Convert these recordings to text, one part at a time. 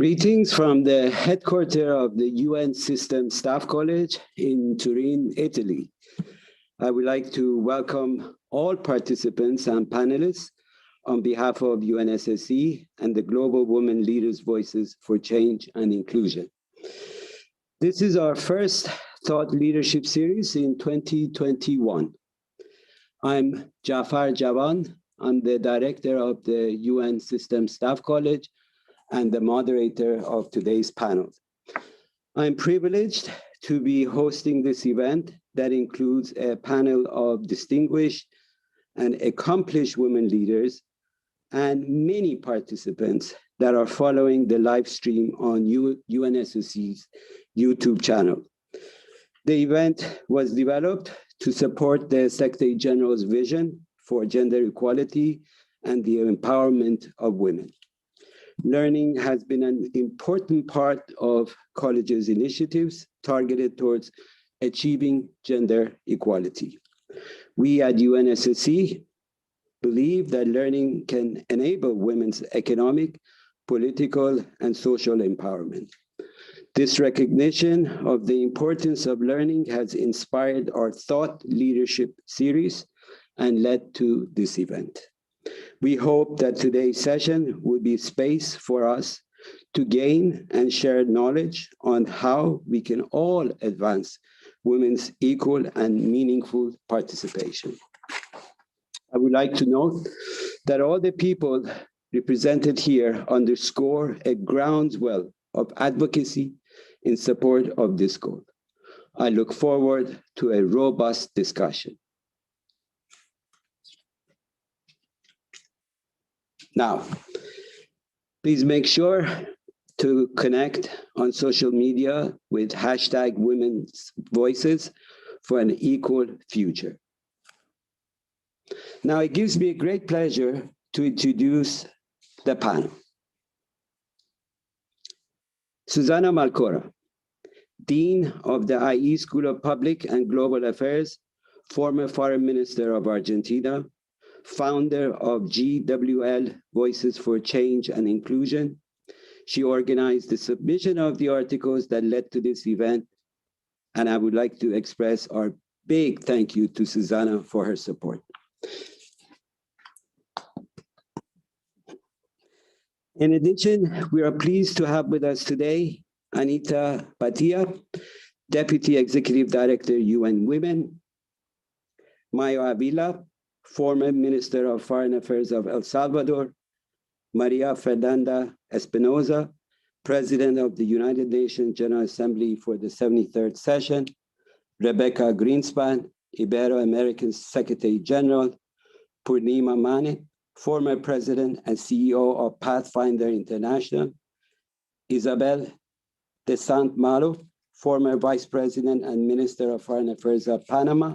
Greetings from the headquarters of the UN System Staff College in Turin, Italy. I would like to welcome all participants and panelists on behalf of UNSSE and the Global Women Leaders Voices for Change and Inclusion. This is our first Thought Leadership Series in 2021. I'm Jafar Javan. I'm the director of the UN System Staff College and the moderator of today's panel. I'm privileged to be hosting this event that includes a panel of distinguished and accomplished women leaders and many participants that are following the live stream on UNSSE's YouTube channel. The event was developed to support the Secretary General's vision for gender equality and the empowerment of women. Learning has been an important part of colleges' initiatives targeted towards achieving gender equality. We at UNSSE believe that learning can enable women's economic, political, and social empowerment. This recognition of the importance of learning has inspired our Thought Leadership series and led to this event. We hope that today's session will be space for us to gain and share knowledge on how we can all advance women's equal and meaningful participation. I would like to note that all the people represented here underscore a groundswell of advocacy in support of this goal. I look forward to a robust discussion. Now, please make sure to connect on social media with hashtag Women's Voices for an equal future. Now, it gives me a great pleasure to introduce the panel. Susana Malcorra, Dean of the IE School of Public and Global Affairs, former Foreign Minister of Argentina, founder of GWL Voices for Change and Inclusion. She organized the submission of the articles that led to this event, and I would like to express our big thank you to Susana for her support. In addition, we are pleased to have with us today Anita Patia, Deputy Executive Director, UN Women, Mayo Avila, former Minister of Foreign Affairs of El Salvador, Maria Fernanda Espinosa, President of the United Nations General Assembly for the 73rd session, Rebecca Greenspan, Ibero-American Secretary General, Purnima Mane, former President and CEO of Pathfinder International, Isabel de Sant Malo, former Vice President and Minister of Foreign Affairs of Panama,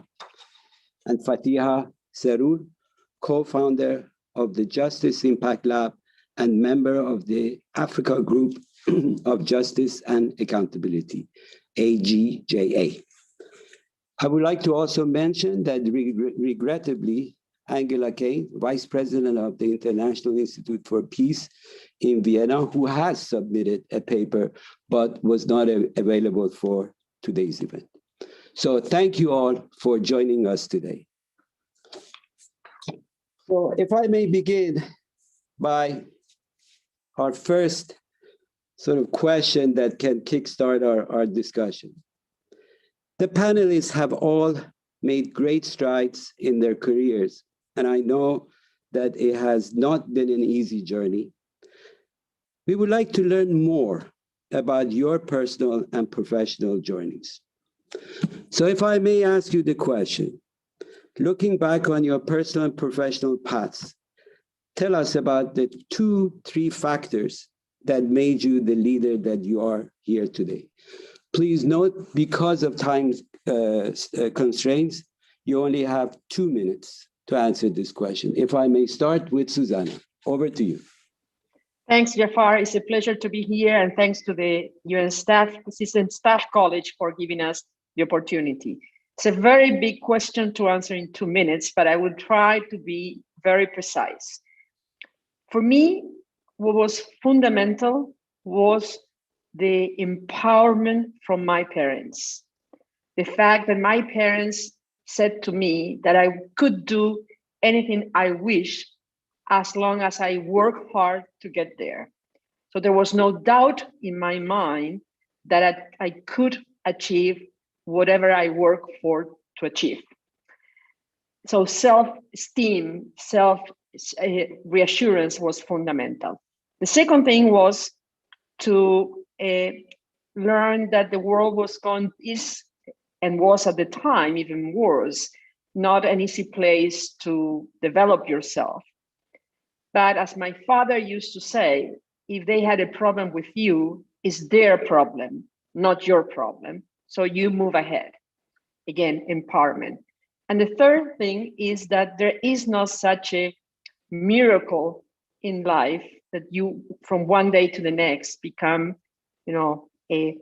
and Fatiha Serur, co-founder of the Justice Impact Lab and member of the Africa Group of Justice and Accountability, AGJA. I would like to also mention that regrettably, Angela Kane, Vice President of the International Institute for Peace in Vienna, who has submitted a paper but was not available for today's event. So thank you all for joining us today. So if I may begin by our first sort of question that can kickstart our discussion. The panelists have all made great strides in their careers, and I know that it has not been an easy journey. We would like to learn more about your personal and professional journeys. So if I may ask you the question, looking back on your personal and professional paths, tell us about the 2-3 factors that made you the leader that you are here today. Please note, because of time constraints, you only have 2 minutes to answer this question. If I may start with Susana, over to you. Thanks, Jafar. It's a pleasure to be here, and thanks to the UN System Staff College for giving us the opportunity. It's a very big question to answer in 2 minutes, but I will try to be very precise. For me, what was fundamental was the empowerment from my parents. The fact that my parents said to me that I could do anything I wish as long as I work hard to get there. So there was no doubt in my mind that I could achieve whatever I work for to achieve. So self-esteem, self-reassurance was fundamental. The second thing was to learn that the world is and was at the time even worse, not an easy place to develop yourself. But as my father used to say, if they had a problem with you, it's their problem, not your problem. So you move ahead. Again, empowerment. And the third thing is that there is not such a miracle in life that you from one day to the next become, a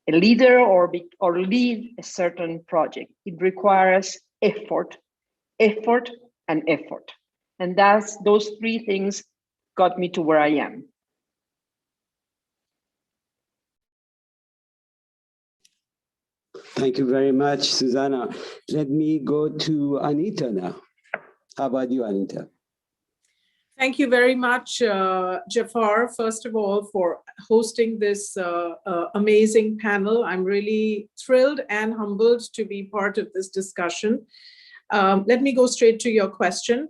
leader or lead a certain project. It requires effort, effort, and effort. And those three things got me to where I am. Thank you very much, Susanna. Let me go to Anita now. How about you, Anita? Thank you very much, Jafar, first of all, for hosting this amazing panel. I'm really thrilled and humbled to be part of this discussion. Let me go straight to your question.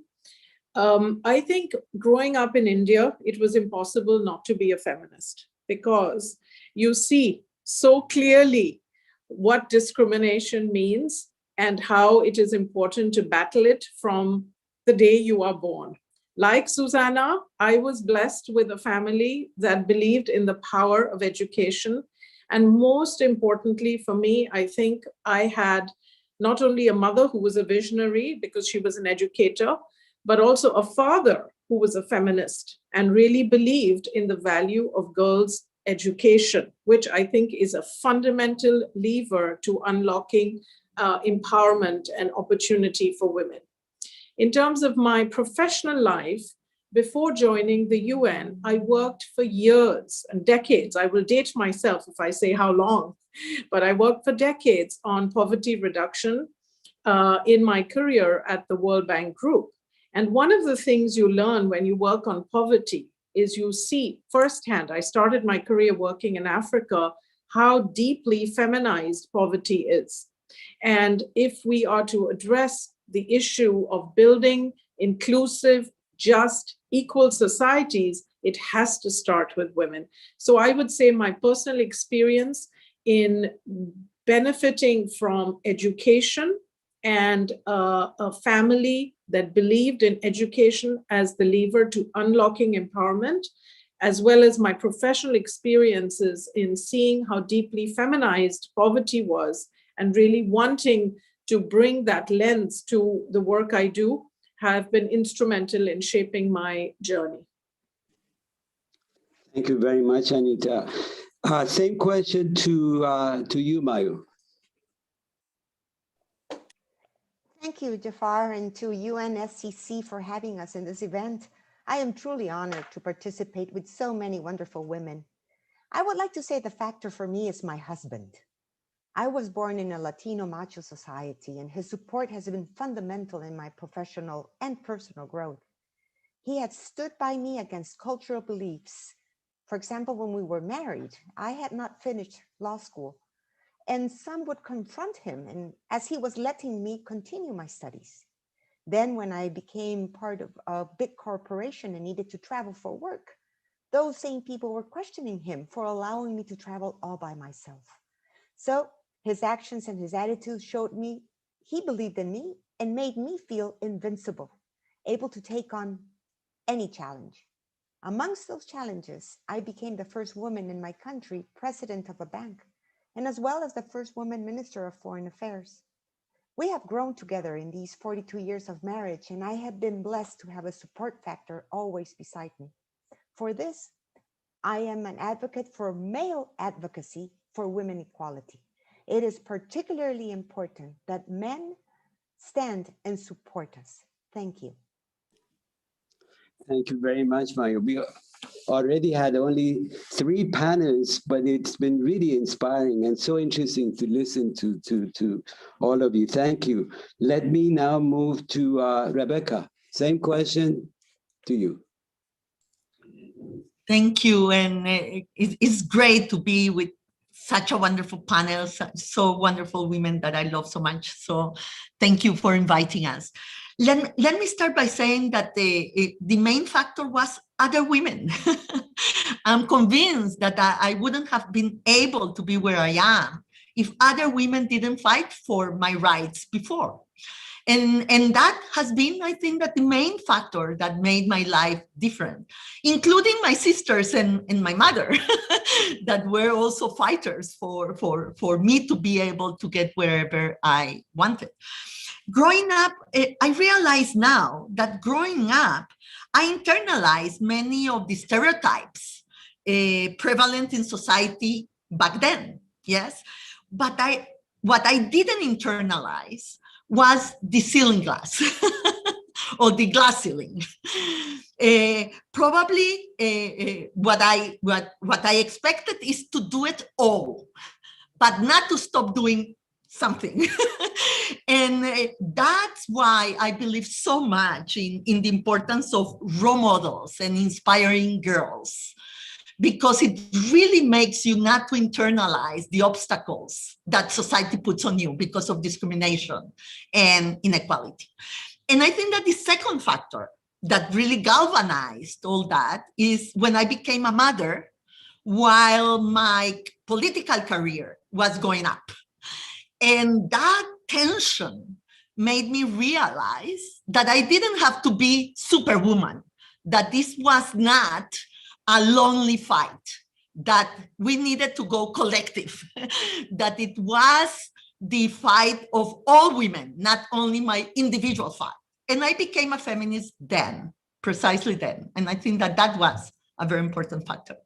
I think growing up in India, it was impossible not to be a feminist because you see so clearly what discrimination means and how it is important to battle it from the day you are born. Like Susanna, I was blessed with a family that believed in the power of education. And most importantly for me, I think I had not only a mother who was a visionary because she was an educator, but also a father who was a feminist and really believed in the value of girls' education, which I think is a fundamental lever to unlocking empowerment and opportunity for women. In terms of my professional life, before joining the UN, I worked for years and decades. I will date myself if I say how long, but I worked for decades on poverty reduction in my career at the World Bank Group. And one of the things you learn when you work on poverty is you see firsthand, I started my career working in Africa, how deeply feminized poverty is. And if we are to address the issue of building inclusive, just, equal societies, it has to start with women. So I would say my personal experience in benefiting from education and a family that believed in education as the lever to unlocking empowerment, as well as my professional experiences in seeing how deeply feminized poverty was and really wanting to bring that lens to the work I do, have been instrumental in shaping my journey. Thank you very much, Anita. Same question to you, Mayu. Thank you, Jafar, and to UNSCC for having us in this event. I am truly honored to participate with so many wonderful women. I would like to say the factor for me is my husband. I was born in a Latino macho society, and his support has been fundamental in my professional and personal growth. He had stood by me against cultural beliefs. For example, when we were married, I had not finished law school, and some would confront him and as he was letting me continue my studies. Then when I became part of a big corporation and needed to travel for work, those same people were questioning him for allowing me to travel all by myself. So his actions and his attitudes showed me he believed in me and made me feel invincible, able to take on any challenge. Amongst those challenges, I became the first woman in my country president of a bank, and as well as the first woman minister of foreign affairs. We have grown together in these 42 years of marriage, and I have been blessed to have a support factor always beside me. For this, I am an advocate for male advocacy for women equality. It is particularly important that men stand and support us. Thank you. Thank you very much, Mario. We already had only 3 panels, but it's been really inspiring and so interesting to listen to all of you. Thank you. Let me now move to Rebecca. Same question to you. Thank you. And it's great to be with such a wonderful panel, so wonderful women that I love so much. So thank you for inviting us. Let me start by saying that the main factor was other women. I'm convinced that I wouldn't have been able to be where I am if other women didn't fight for my rights before. And that has been, I think, that the main factor that made my life different, including my sisters and my mother, that were also fighters for me to be able to get wherever I wanted. Growing up, I realize now that growing up, I internalized many of the stereotypes prevalent in society back then, yes? But what I didn't internalize was the ceiling glass or the glass ceiling. Probably what I expected is to do it all, but not to stop doing something. And that's why I believe so much in the importance of role models and inspiring girls, because it really makes you not to internalize the obstacles that society puts on you because of discrimination and inequality. And I think that the second factor that really galvanized all that is when I became a mother while my political career was going up. And that tension made me realize that I didn't have to be superwoman, that this was not a lonely fight, that we needed to go collective, that it was the fight of all women, not only my individual fight. And I became a feminist then, precisely then. And I think that that was a very important factor.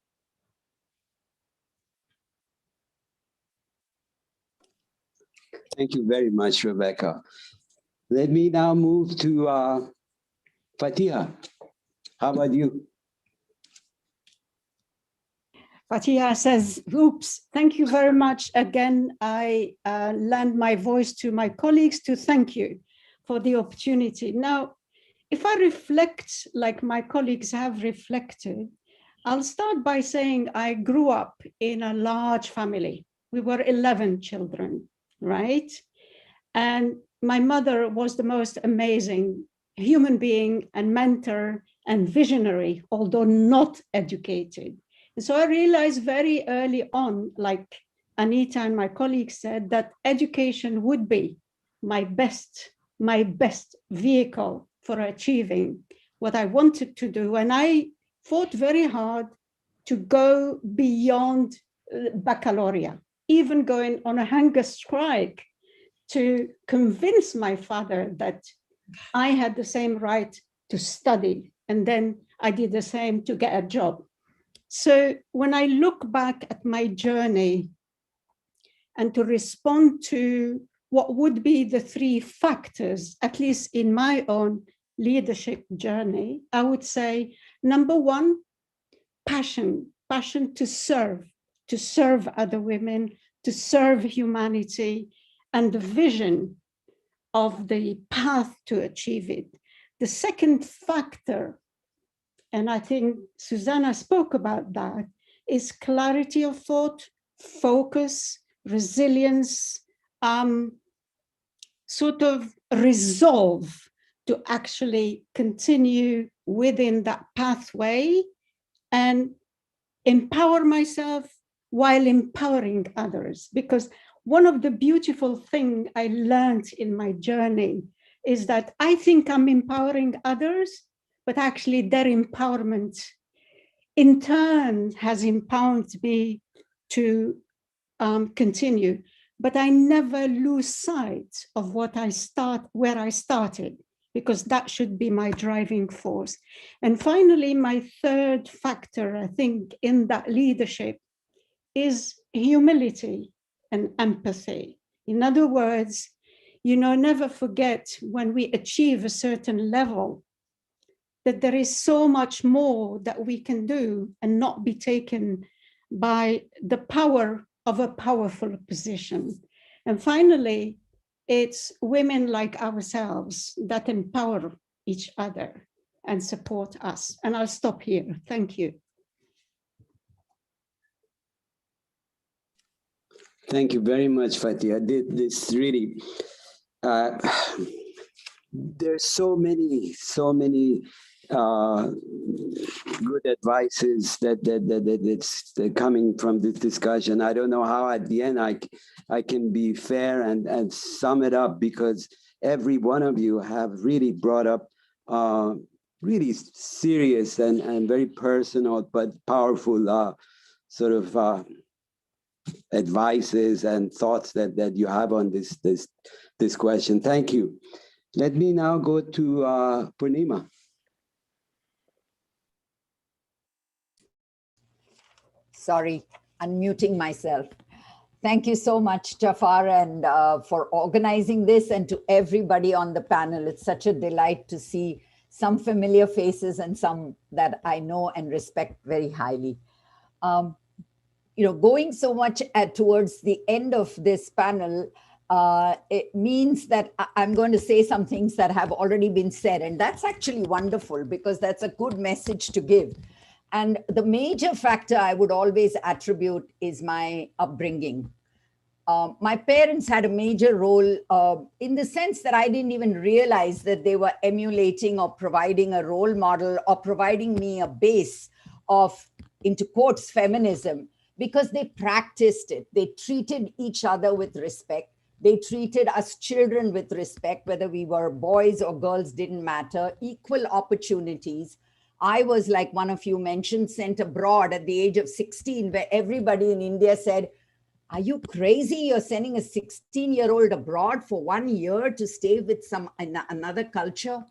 Thank you very much, Rebecca. Let me now move to Fatiha. How about you? Fatiha says, oops, thank you very much. Again, I lend my voice to my colleagues to thank you for the opportunity. Now, if I reflect like my colleagues have reflected, I'll start by saying I grew up in a large family. We were 11 children, right? And my mother was the most amazing human being and mentor and visionary, although not educated. And so I realized very early on, like Anita and my colleagues said, that education would be my best vehicle for achieving what I wanted to do. And I fought very hard to go beyond baccalaureate, even going on a hunger strike to convince my father that I had the same right to study. And then I did the same to get a job. So when I look back at my journey and to respond to what would be the 3 factors, at least in my own leadership journey, I would say, number 1, passion to serve other women, to serve humanity, and the vision of the path to achieve it. The second factor, and I think Susanna spoke about that, is clarity of thought, focus, resilience, sort of resolve to actually continue within that pathway and empower myself while empowering others. Because one of the beautiful things I learned in my journey is that I think I'm empowering others, but actually their empowerment in turn has empowered me to continue. But I never lose sight of where I started, because that should be my driving force. And finally, my third factor, I think, in that leadership is humility and empathy. In other words, never forget when we achieve a certain level, that there is so much more that we can do and not be taken by the power of a powerful position. And finally, it's women like ourselves that empower each other and support us. And I'll stop here. Thank you. Thank you very much, Fatia. This really, there's so many good advices that's coming from this discussion. I don't know how at the end I can be fair and sum it up, because every one of you have really brought up really serious and very personal but powerful sort of advices and thoughts that you have on this question. Thank you. Let me now go to Purnima. Sorry, unmuting myself. Thank you so much, Jafar, and for organizing this, and to everybody on the panel. It's such a delight to see some familiar faces and some that I know and respect very highly. Going so much towards the end of this panel, it means that I'm going to say some things that have already been said. And that's actually wonderful, because that's a good message to give. And the major factor I would always attribute is my upbringing. My parents had a major role in the sense that I didn't even realize that they were emulating or providing a role model or providing me a base of, into quotes, feminism, because they practiced it. They treated each other with respect. They treated us children with respect, whether we were boys or girls, didn't matter, equal opportunities. I was, like one of you mentioned, sent abroad at the age of 16, where everybody in India said, are you crazy? You're sending a 16-year-old abroad for 1 year to stay with another culture?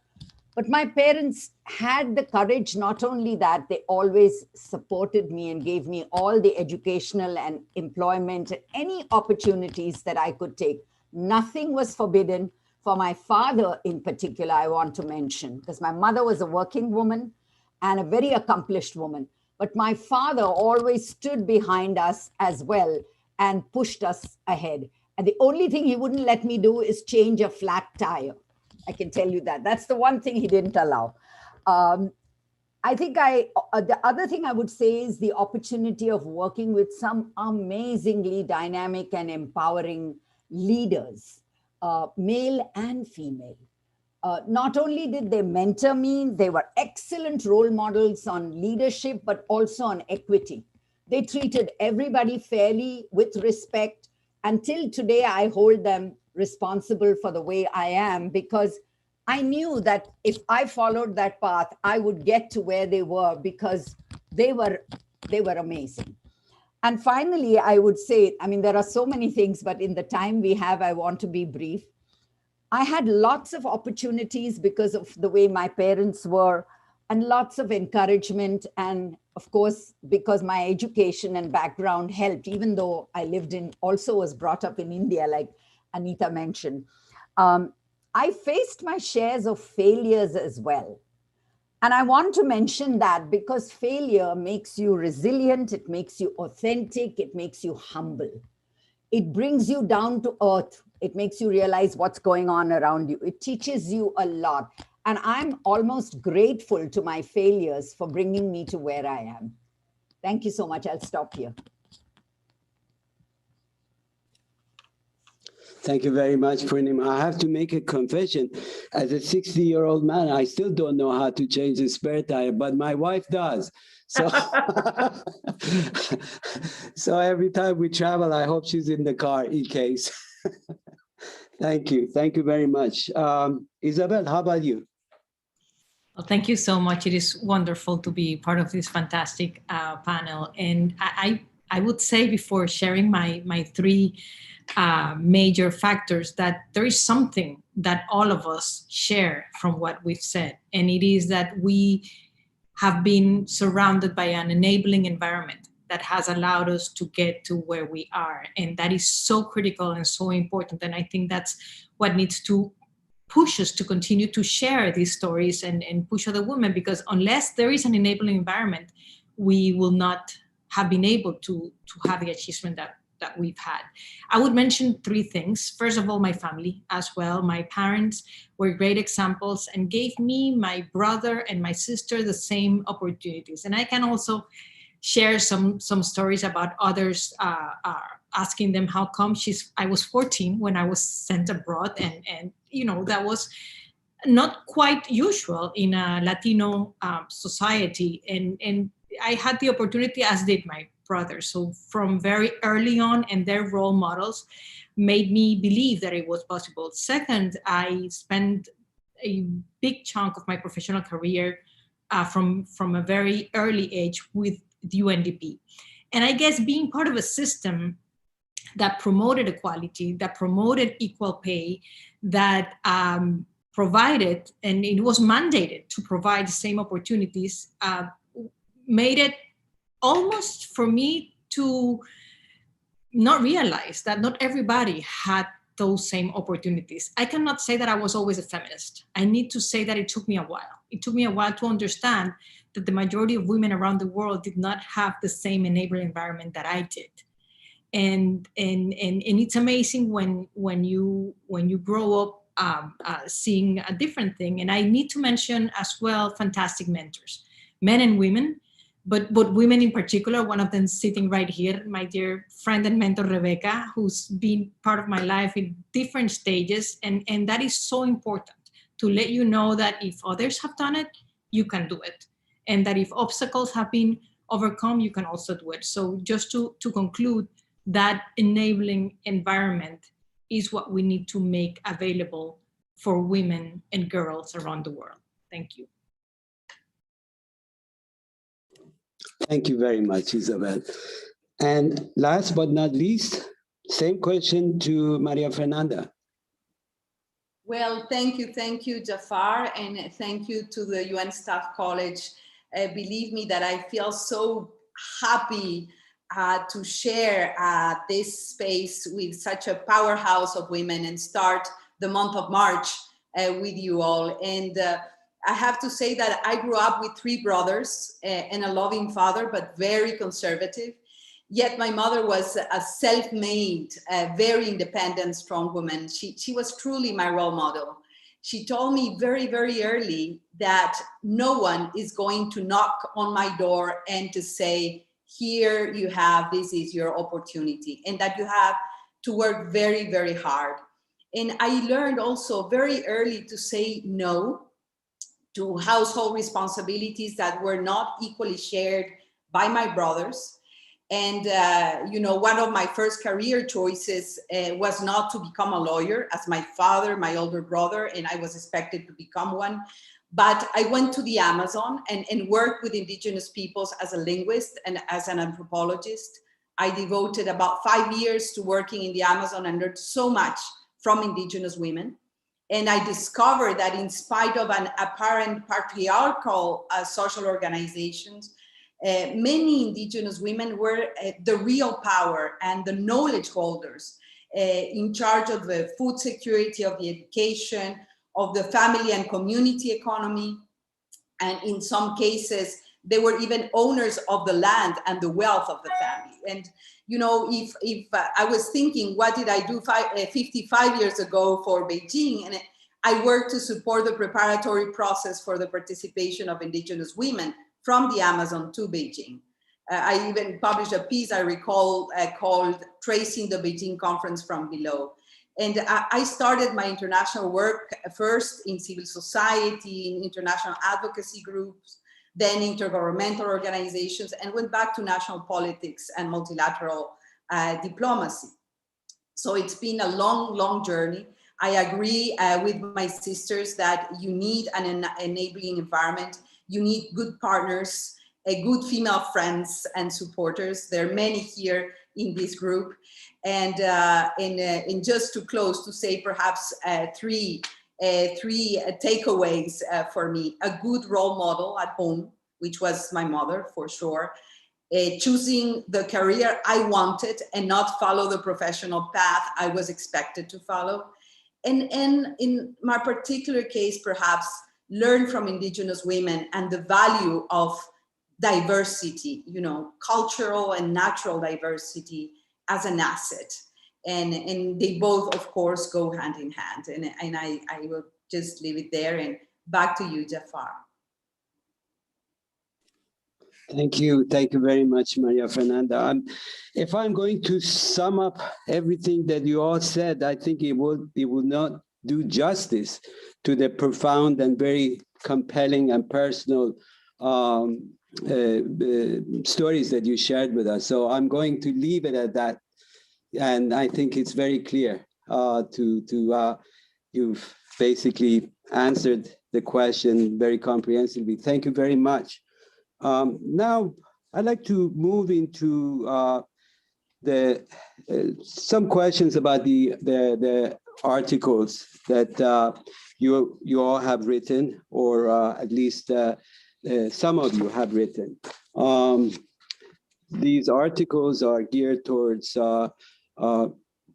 But my parents had the courage. Not only that, they always supported me and gave me all the educational and employment, any opportunities that I could take. Nothing was forbidden. For my father in particular, I want to mention, because my mother was a working woman and a very accomplished woman. But my father always stood behind us as well and pushed us ahead. And the only thing he wouldn't let me do is change a flat tire. I can tell you that. That's the one thing he didn't allow. I think the other thing I would say is the opportunity of working with some amazingly dynamic and empowering leaders, male and female. Not only did they mentor me, they were excellent role models on leadership, but also on equity. They treated everybody fairly, with respect. Until today, I hold them responsible for the way I am, because I knew that if I followed that path, I would get to where they were, because they were amazing. And finally, I would say, I mean, there are so many things, but in the time we have, I want to be brief. I had lots of opportunities because of the way my parents were, and lots of encouragement. And of course, because my education and background helped, even though I also was brought up in India, like Anita mentioned. I faced my shares of failures as well. And I want to mention that because failure makes you resilient, it makes you authentic, it makes you humble. It brings you down to earth. It makes you realize what's going on around you. It teaches you a lot. And I'm almost grateful to my failures for bringing me to where I am. Thank you so much. I'll stop here. Thank you very much, Purnima. I have to make a confession. As a 60-year-old man, I still don't know how to change the spare tire, but my wife does. So, so every time we travel, I hope she's in the car in case. Thank you. Thank you very much. Isabel, how about you? Well, thank you so much. It is wonderful to be part of this fantastic panel. And I would say, before sharing my three major factors, that there is something that all of us share from what we've said. And it is that we have been surrounded by an enabling environment that has allowed us to get to where we are. And that is so critical and so important. And I think that's what needs to push us to continue to share these stories and push other women, because unless there is an enabling environment, we will not have been able to have the achievement that we've had. I would mention three things. First of all, my family as well. My parents were great examples and gave me, my brother and my sister, the same opportunities. And I can also share some stories about others, asking them how come I was 14 when I was sent abroad, and that was not quite usual in a Latino society, and I had the opportunity, as did my brother. So from very early on, and their role models made me believe that it was possible. Second, I spent a big chunk of my professional career from a very early age with the UNDP. And I guess being part of a system that promoted equality, that promoted equal pay, that provided, and it was mandated to provide the same opportunities, made it almost for me to not realize that not everybody had those same opportunities. I cannot say that I was always a feminist. I need to say that it took me a while. It took me a while to understand that the majority of women around the world did not have the same enabling environment that I did. And it's amazing when you grow up seeing a different thing. And I need to mention as well fantastic mentors, men and women, but women in particular. One of them sitting right here, my dear friend and mentor Rebecca, who's been part of my life in different stages, and that is so important, to let you know that if others have done it, you can do it, and that if obstacles have been overcome, you can also do it. So just to conclude, that enabling environment is what we need to make available for women and girls around the world. Thank you. Thank you very much, Isabel. And last but not least, same question to Maria Fernanda. Well, thank you, Jafar, and thank you to the UN Staff College. Believe me that I feel so happy to share this space with such a powerhouse of women and start the month of March with you all. And I have to say that I grew up with three brothers and a loving father, but very conservative. Yet my mother was a self-made, very independent, strong woman. She was truly my role model. She told me very, very early that no one is going to knock on my door and to say, here you have, this is your opportunity, and that you have to work very, very hard. And I learned also very early to say no to household responsibilities that were not equally shared by my brothers. And, one of my first career choices was not to become a lawyer, as my father, my older brother, and I was expected to become one. But I went to the Amazon and worked with indigenous peoples as a linguist and as an anthropologist. I devoted about 5 years to working in the Amazon and learned so much from indigenous women. And I discovered that in spite of an apparent patriarchal social organizations, many indigenous women were the real power and the knowledge holders in charge of the food security, of the education, of the family and community economy. And in some cases, they were even owners of the land and the wealth of the family. And, if I was thinking, what did I do 55 years ago for Beijing? And I worked to support the preparatory process for the participation of indigenous women from the Amazon to Beijing. I even published a piece, I recall, called Tracing the Beijing Conference from Below. And I started my international work first in civil society, in international advocacy groups, then intergovernmental organizations, and went back to national politics and multilateral diplomacy. So it's been a long, long journey. I agree with my sisters that you need an enabling environment. You need good partners, good female friends and supporters. There are many here in this group. And just to close, to say perhaps three takeaways for me. A good role model at home, which was my mother for sure. Choosing the career I wanted and not follow the professional path I was expected to follow. and in my particular case, perhaps learn from indigenous women and the value of diversity, you know, cultural and natural diversity as an asset. And they both, of course, go hand in hand. And I will just leave it there, and back to you, Jafar. Thank you. Thank you very much, Maria Fernanda. If I'm going to sum up everything that you all said, I think it would not do justice to the profound and very compelling and personal stories that you shared with us. So I'm going to leave it at that. And I think it's very clear you've basically answered the question very comprehensively. Thank you very much. Now, I'd like to move into some questions about the articles that you all have written, or at least some of you have written. These articles are geared towards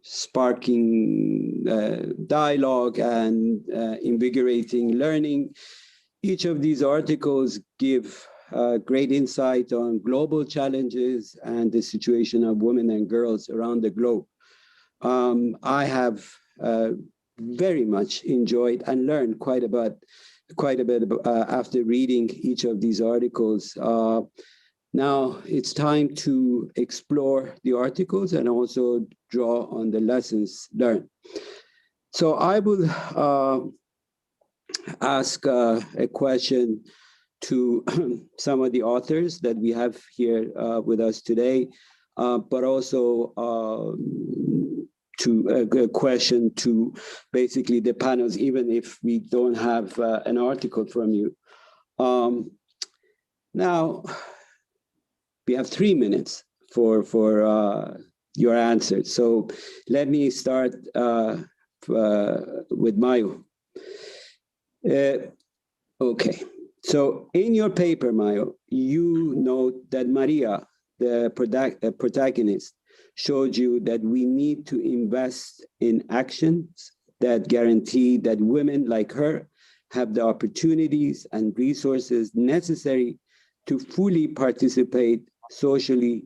sparking dialogue and invigorating learning. Each of these articles give great insight on global challenges and the situation of women and girls around the globe. I have very much enjoyed and learned quite a bit after reading each of these articles. Now it's time to explore the articles and also draw on the lessons learned. So I will ask a question to some of the authors that we have here with us today, but also to a question to basically the panels, even if we don't have an article from you. Now, we have 3 minutes for your answers. So let me start with Mayo. Okay. So in your paper, Mayo, you note that Maria, the protagonist, showed you that we need to invest in actions that guarantee that women like her have the opportunities and resources necessary to fully participate socially,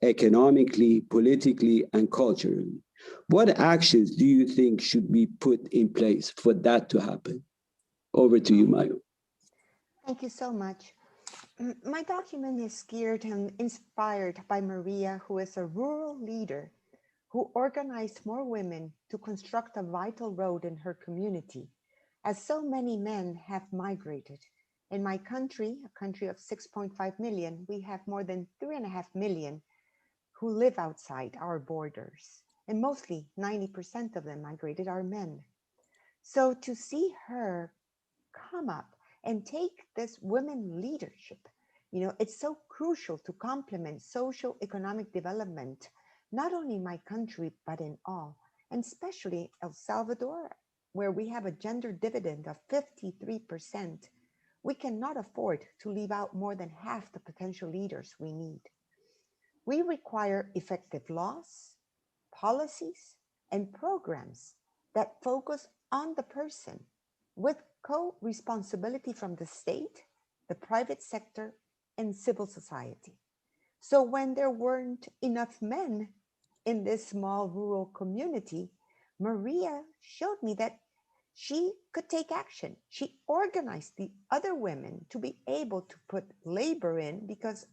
economically, politically, and culturally. What actions do you think should be put in place for that to happen? Over to you, Mayo. Thank you so much. My document is geared and inspired by Maria, who is a rural leader who organized more women to construct a vital road in her community, as so many men have migrated. In my country, a country of 6.5 million, we have more than 3.5 million who live outside our borders, and mostly 90% of them migrated are men. So to see her come up and take this women leadership, you know, it's so crucial to complement social economic development, not only in my country, but in all, and especially El Salvador, where we have a gender dividend of 53%. We cannot afford to leave out more than half the potential leaders we need. We require effective laws, policies, and programs that focus on the person with co-responsibility from the state, the private sector, and civil society. So when there weren't enough men in this small rural community, Maria showed me that she could take action. She organized the other women to be able to put labor in, because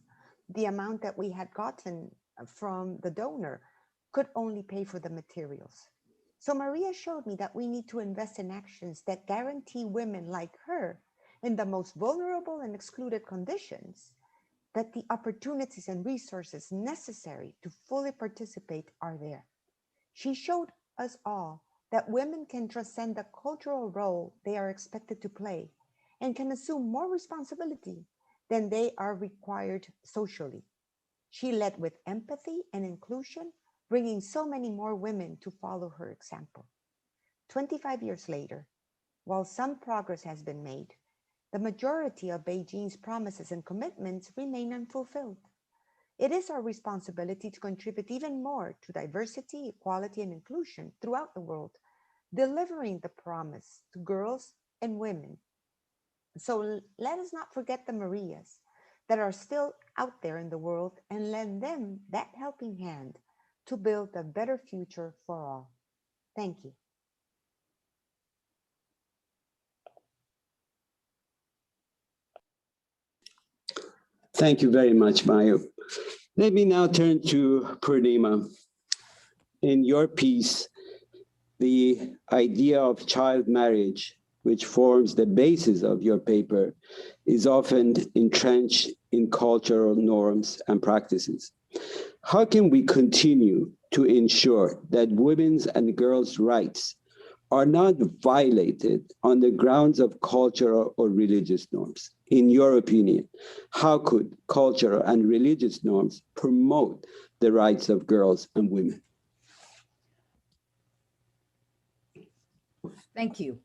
the amount that we had gotten from the donor could only pay for the materials. So Maria showed me that we need to invest in actions that guarantee women like her in the most vulnerable and excluded conditions that the opportunities and resources necessary to fully participate are there. She showed us all that women can transcend the cultural role they are expected to play and can assume more responsibility than they are required socially. She led with empathy and inclusion, bringing so many more women to follow her example. 25 years later, while some progress has been made, the majority of Beijing's promises and commitments remain unfulfilled. It is our responsibility to contribute even more to diversity, equality, and inclusion throughout the world delivering the promise to girls and women. So let us not forget the Marias that are still out there in the world and lend them that helping hand to build a better future for all. Thank you. Thank you very much, Mayu. Let me now turn to Purnima. In your piece, the idea of child marriage, which forms the basis of your paper, is often entrenched in cultural norms and practices. How can we continue to ensure that women's and girls' rights are not violated on the grounds of cultural or religious norms? In your opinion, how could cultural and religious norms promote the rights of girls and women? Thank you.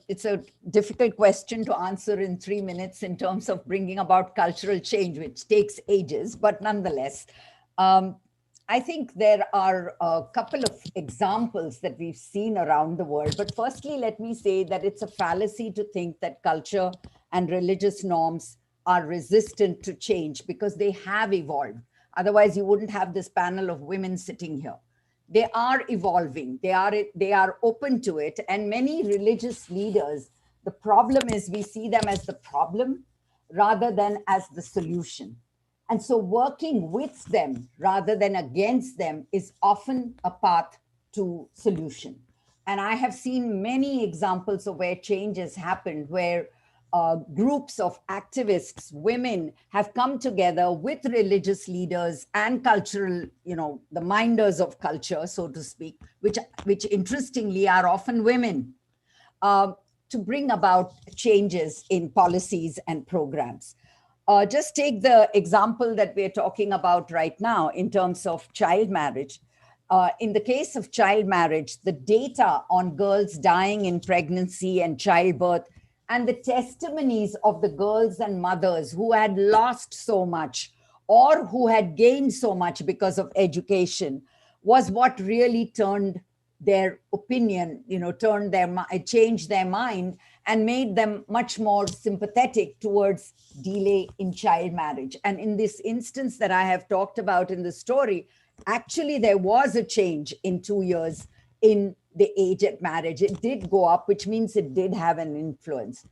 It's a difficult question to answer in 3 minutes in terms of bringing about cultural change, which takes ages, but nonetheless, I think there are a couple of examples that we've seen around the world. But firstly, let me say that it's a fallacy to think that culture and religious norms are resistant to change, because they have evolved. Otherwise, you wouldn't have this panel of women sitting here. They are evolving. They are open to it. And many religious leaders, the problem is we see them as the problem rather than as the solution. And so working with them rather than against them is often a path to solution. And I have seen many examples of where change has happened, where groups of activists, women, have come together with religious leaders and cultural, the minders of culture, so to speak, which interestingly are often women, to bring about changes in policies and programs. Just take the example that we're talking about right now in terms of child marriage. In the case of child marriage, the data on girls dying in pregnancy and childbirth and the testimonies of the girls and mothers who had lost so much or who had gained so much because of education was what really turned their opinion, changed their mind and made them much more sympathetic towards delay in child marriage. And in this instance that I have talked about in the story, actually there was a change in 2 years in the age at marriage. It did go up, which means it did have an influence.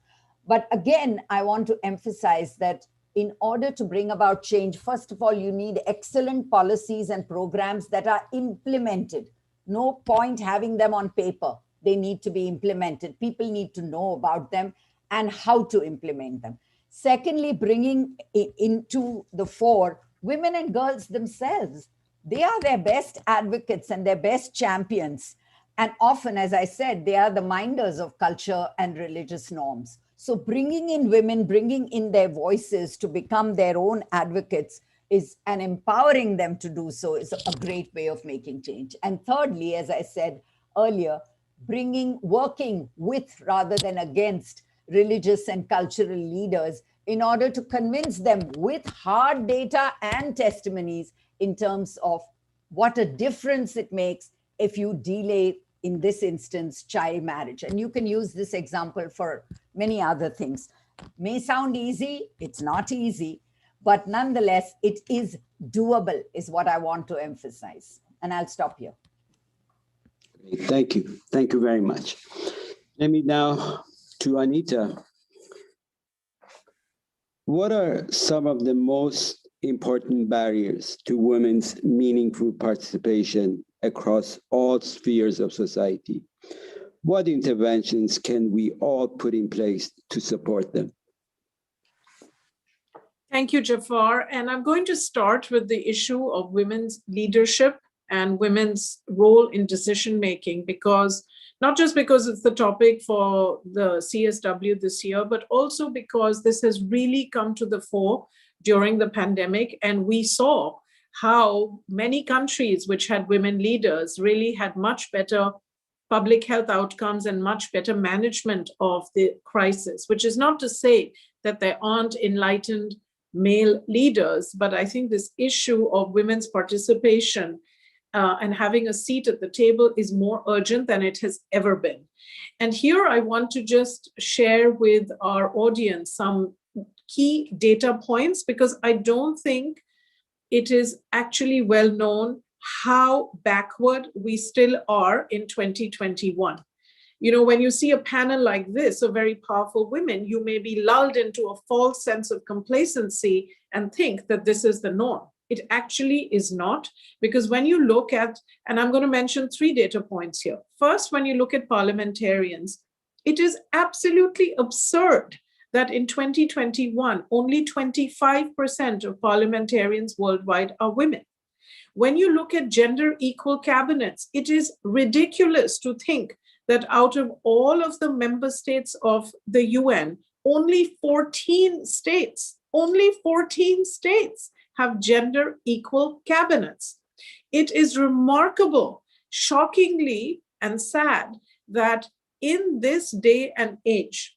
But again, I want to emphasize that in order to bring about change, first of all, you need excellent policies and programs that are implemented. No point having them on paper. They need to be implemented. People need to know about them and how to implement them. Secondly, bringing into the fore women and girls themselves. They are their best advocates and their best champions. And often, as I said, they are the minders of culture and religious norms. So bringing in women, bringing in their voices to become their own advocates and empowering them to do so is a great way of making change. And thirdly, as I said earlier, working with rather than against religious and cultural leaders in order to convince them with hard data and testimonies in terms of what a difference it makes if you delay, in this instance, child marriage. And you can use this example for many other things. May sound easy, it's not easy, but nonetheless, it is doable, is what I want to emphasize. And I'll stop here. Thank you. Thank you very much. Let me now to Anita. What are some of the most important barriers to women's meaningful participation across all spheres of society? What interventions can we all put in place to support them? Thank you, Jafar. And I'm going to start with the issue of women's leadership and women's role in decision-making, because not just because it's the topic for the CSW this year, but also because this has really come to the fore during the pandemic. And we saw how many countries which had women leaders really had much better public health outcomes and much better management of the crisis, which is not to say that there aren't enlightened male leaders, but I think this issue of women's participation and having a seat at the table is more urgent than it has ever been. And here I want to just share with our audience some key data points, because I don't think it is actually well known how backward we still are in 2021. You know, when you see a panel like this of very powerful women, you may be lulled into a false sense of complacency and think that this is the norm. It actually is not, because when you look at, and I'm going to mention 3 data points here. First, when you look at parliamentarians, it is absolutely absurd that in 2021, only 25% of parliamentarians worldwide are women. When you look at gender equal cabinets, it is ridiculous to think that out of all of the member states of the UN, only 14 states have gender equal cabinets. It is remarkable, shockingly and sad, that in this day and age,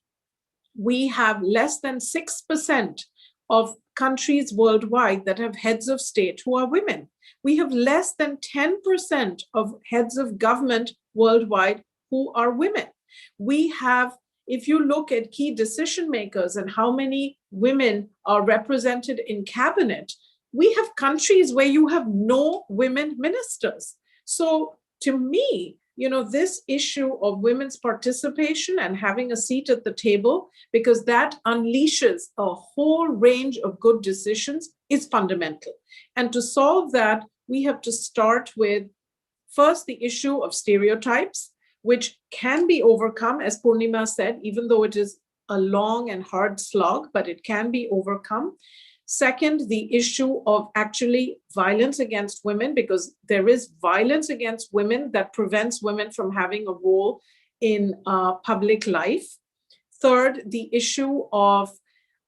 we have less than 6% of countries worldwide that have heads of state who are women. We have less than 10% of heads of government worldwide who are women. We have, if you look at key decision makers and how many women are represented in cabinet, we have countries where you have no women ministers. So to me, you know, this issue of women's participation and having a seat at the table, because that unleashes a whole range of good decisions, is fundamental. And to solve that, we have to start with, first, the issue of stereotypes, which can be overcome, as Purnima said, even though it is a long and hard slog, but it can be overcome. Second, the issue of actually violence against women, because there is violence against women that prevents women from having a role in public life. Third, the issue of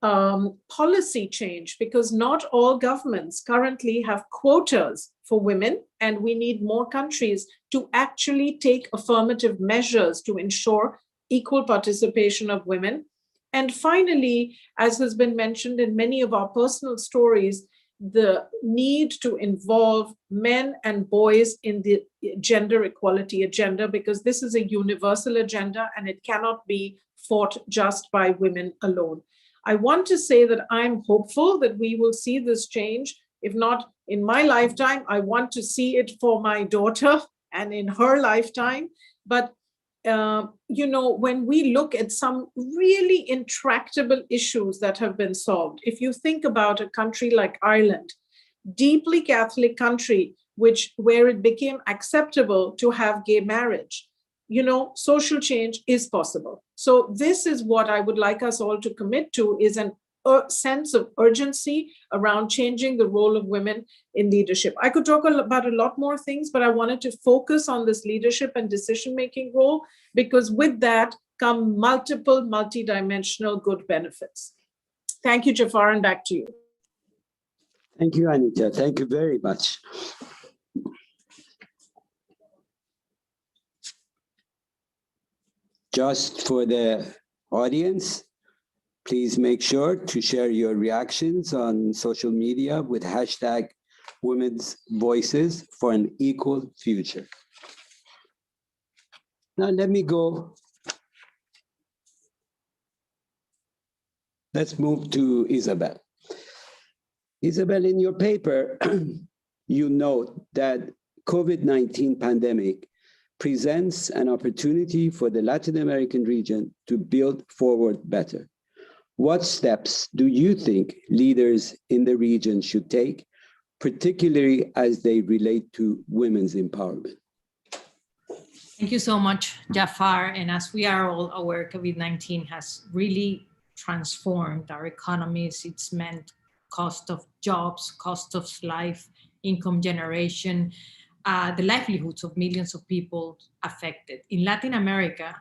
policy change, because not all governments currently have quotas for women, and we need more countries to actually take affirmative measures to ensure equal participation of women. And finally, as has been mentioned in many of our personal stories, the need to involve men and boys in the gender equality agenda, because this is a universal agenda and it cannot be fought just by women alone. I want to say that I'm hopeful that we will see this change. If not in my lifetime, I want to see it for my daughter and in her lifetime. But you know, when we look at some really intractable issues that have been solved, if you think about a country like Ireland, deeply Catholic country, where it became acceptable to have gay marriage, you know, social change is possible. So this is what I would like us all to commit to, is a sense of urgency around changing the role of women in leadership. I could talk about a lot more things, but I wanted to focus on this leadership and decision-making role, because with that come multiple multidimensional good benefits. Thank you, Jafar, and back to you. Thank you, Anita. Thank you very much. Just for the audience, please make sure to share your reactions on social media with hashtag Women's Voices for an Equal Future. Now let me go. Let's move to Isabel. Isabel, in your paper, you note that COVID-19 pandemic presents an opportunity for the Latin American region to build forward better. What steps do you think leaders in the region should take, particularly as they relate to women's empowerment? Thank you so much, Jafar. And as we are all aware, COVID-19 has really transformed our economies. It's meant cost of jobs, cost of life, income generation, the livelihoods of millions of people affected. In Latin America,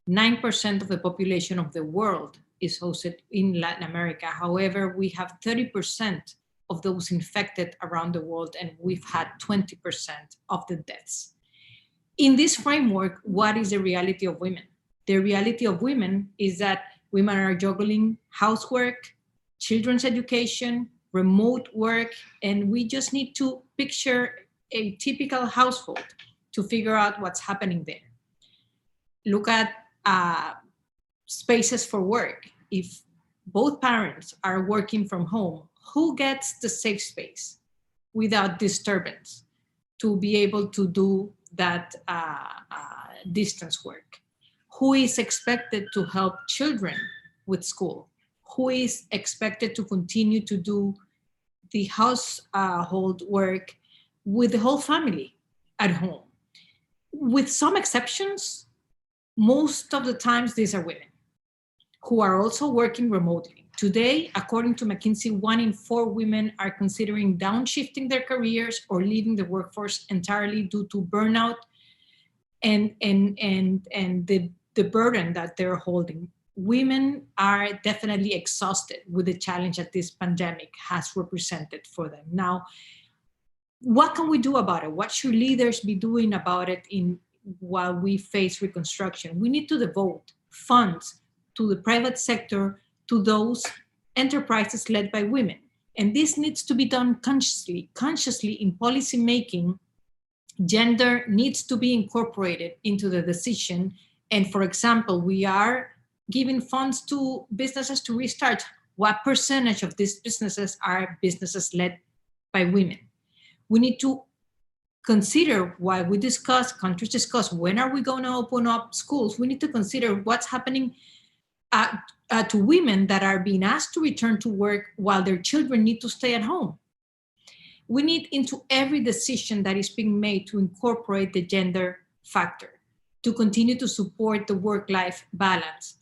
9% of the population of the world is hosted in Latin America. However, we have 30% of those infected around the world, and we've had 20% of the deaths. In this framework, what is the reality of women? The reality of women is that women are juggling housework, children's education, remote work, and we just need to picture a typical household to figure out what's happening there. Look at spaces for work. If both parents are working from home, who gets the safe space without disturbance to be able to do that distance work? Who is expected to help children with school? Who is expected to continue to do the household work with the whole family at home? With some exceptions, most of the times these are women who are also working remotely. Today, according to McKinsey, 1 in 4 women are considering downshifting their careers or leaving the workforce entirely due to burnout and the burden that they're holding. Women are definitely exhausted with the challenge that this pandemic has represented for them. Now, what can we do about it? What should leaders be doing about it while we face reconstruction? We need to devote funds to the private sector, to those enterprises led by women. And this needs to be done consciously in policy making. Gender needs to be incorporated into the decision. And for example, we are giving funds to businesses to restart. What percentage of these businesses are businesses led by women? We need to consider, while we discuss, countries discuss, when are we going to open up schools? We need to consider what's happening to women that are being asked to return to work while their children need to stay at home. We need into every decision that is being made to incorporate the gender factor, to continue to support the work-life balance,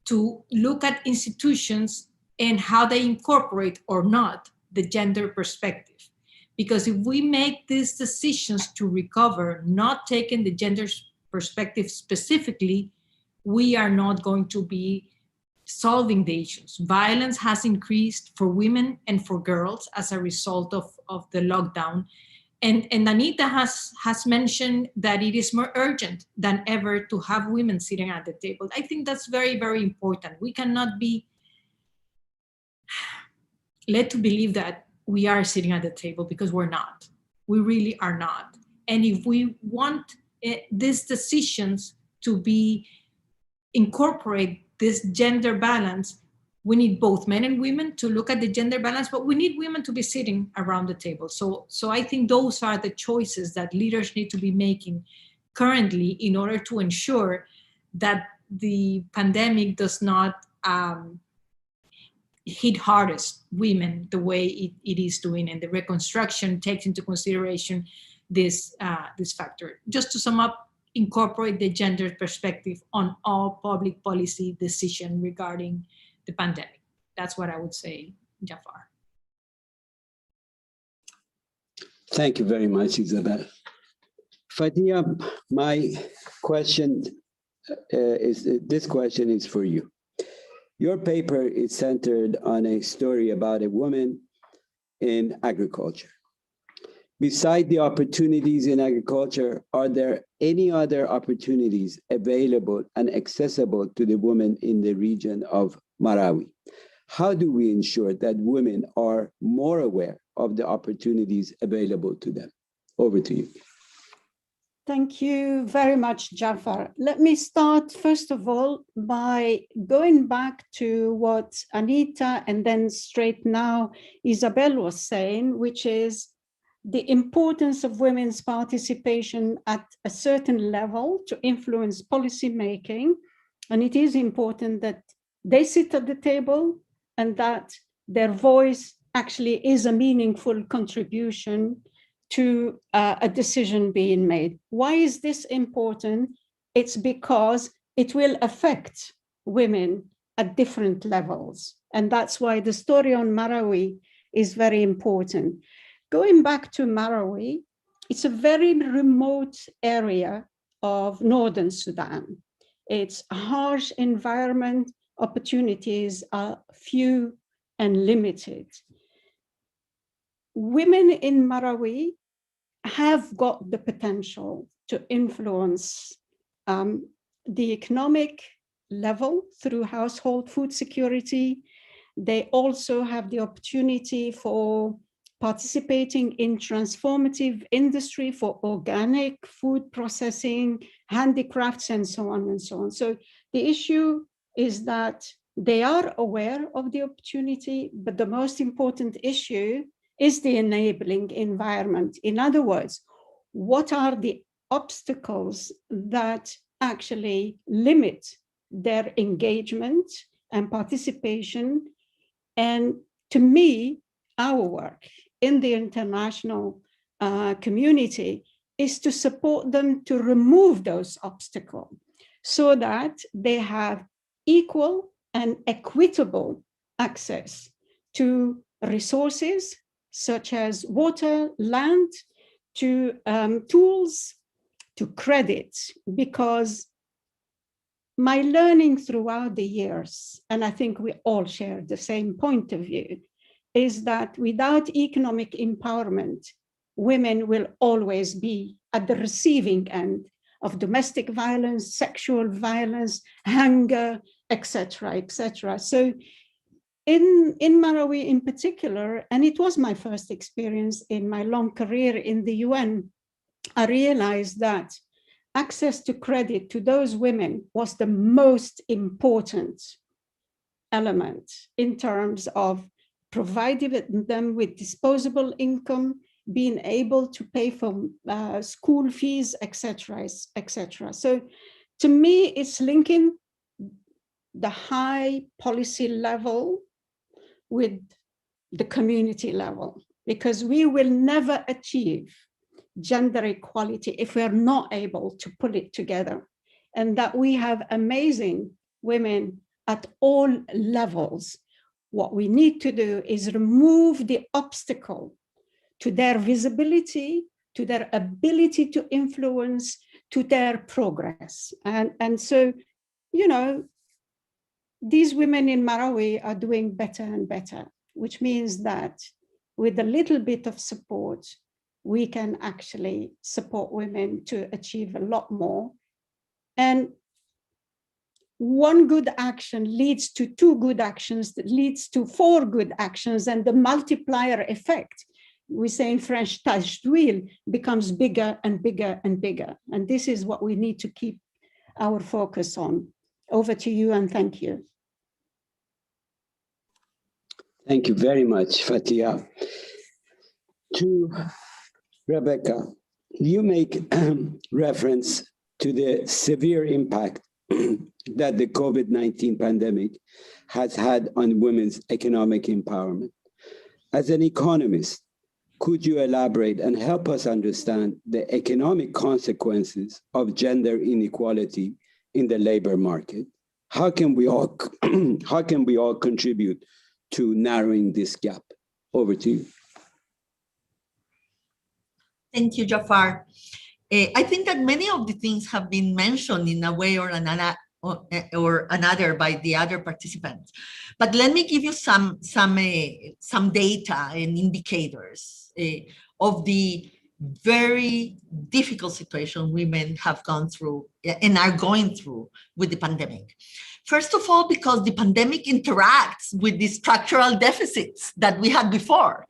to look at institutions and how they incorporate or not the gender perspective. Because if we make these decisions to recover, not taking the gender perspective specifically, we are not going to be solving the issues. Violence has increased for women and for girls as a result of the lockdown. And Anita has mentioned that it is more urgent than ever to have women sitting at the table. I think that's very, very important. We cannot be led to believe that we are sitting at the table, because we're not. We really are not. And if we want these decisions to be incorporate this gender balance, we need both men and women to look at the gender balance, but we need women to be sitting around the table. So I think those are the choices that leaders need to be making currently in order to ensure that the pandemic does not hit hardest women the way it is doing, and the reconstruction takes into consideration this factor. Just to sum up, incorporate the gender perspective on all public policy decision regarding the pandemic. That's what I would say, Jafar. Thank you very much, Isabel. Fatia, my question this question is for you. Your paper is centered on a story about a woman in agriculture. Beside the opportunities in agriculture, are there any other opportunities available and accessible to the women in the region of Marawi? How do we ensure that women are more aware of the opportunities available to them? Over to you. Thank you very much, Jafar. Let me start, first of all, by going back to what Anita and then straight now Isabel was saying, which is the importance of women's participation at a certain level to influence policy making. And it is important that they sit at the table and that their voice actually is a meaningful contribution to a decision being made. Why is this important? It's because it will affect women at different levels. And that's why the story on Marawi is very important. Going back to Marawi, it's a very remote area of Northern Sudan. It's a harsh environment, opportunities are few and limited. Women in Marawi have got the potential to influence the economic level through household food security. They also have the opportunity for participating in transformative industry for organic food processing, handicrafts, and so on and so on. So the issue is that they are aware of the opportunity, but the most important issue is the enabling environment. In other words, what are the obstacles that actually limit their engagement and participation? And to me, our work in the international community is to support them to remove those obstacles so that they have equal and equitable access to resources such as water, land, to tools, to credit, because my learning throughout the years, and I think we all share the same point of view, is that without economic empowerment, women will always be at the receiving end of domestic violence, sexual violence, hunger, etc., etc. So in Marawi in particular, and it was my first experience in my long career in the UN, I realized that access to credit to those women was the most important element in terms of providing them with disposable income, being able to pay for school fees, etc., etc. So to me, it's linking the high policy level with the community level, because we will never achieve gender equality if we're not able to pull it together, and that we have amazing women at all levels. What we need to do is remove the obstacle to their visibility, to their ability to influence, to their progress. And so, you know, these women in Marawi are doing better and better, which means that with a little bit of support, we can actually support women to achieve a lot more. And one good action leads to two good actions, that leads to four good actions, and the multiplier effect, we say in French, tâche d'huile, becomes bigger and bigger and bigger. And this is what we need to keep our focus on. Over to you, and thank you. Thank you very much, Fatia. To Rebecca, you make reference to the severe impact that the COVID-19 pandemic has had on women's economic empowerment. As an economist, could you elaborate and help us understand the economic consequences of gender inequality in the labor market? How can we all contribute to narrowing this gap? Over to you. Thank you, Jafar. I think that many of the things have been mentioned in a way or another by the other participants. But let me give you some data and indicators of the very difficult situation women have gone through and are going through with the pandemic. First of all, because the pandemic interacts with the structural deficits that we had before.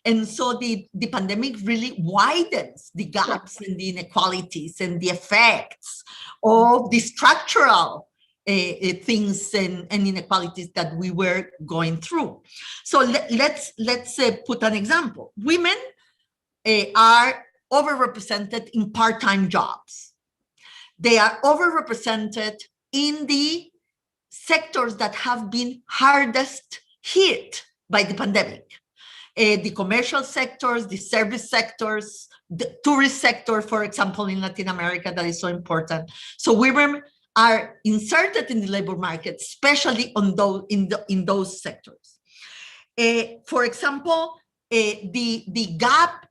And so the pandemic really widens the gaps and the inequalities and the effects of the structural things and inequalities that we were going through. So let's put an example. Women are overrepresented in part-time jobs. They are overrepresented in the sectors that have been hardest hit by the pandemic. The commercial sectors, the service sectors, the tourist sector, for example, in Latin America, that is so important. So women are inserted in the labor market, especially on those, in those sectors. For example, the gap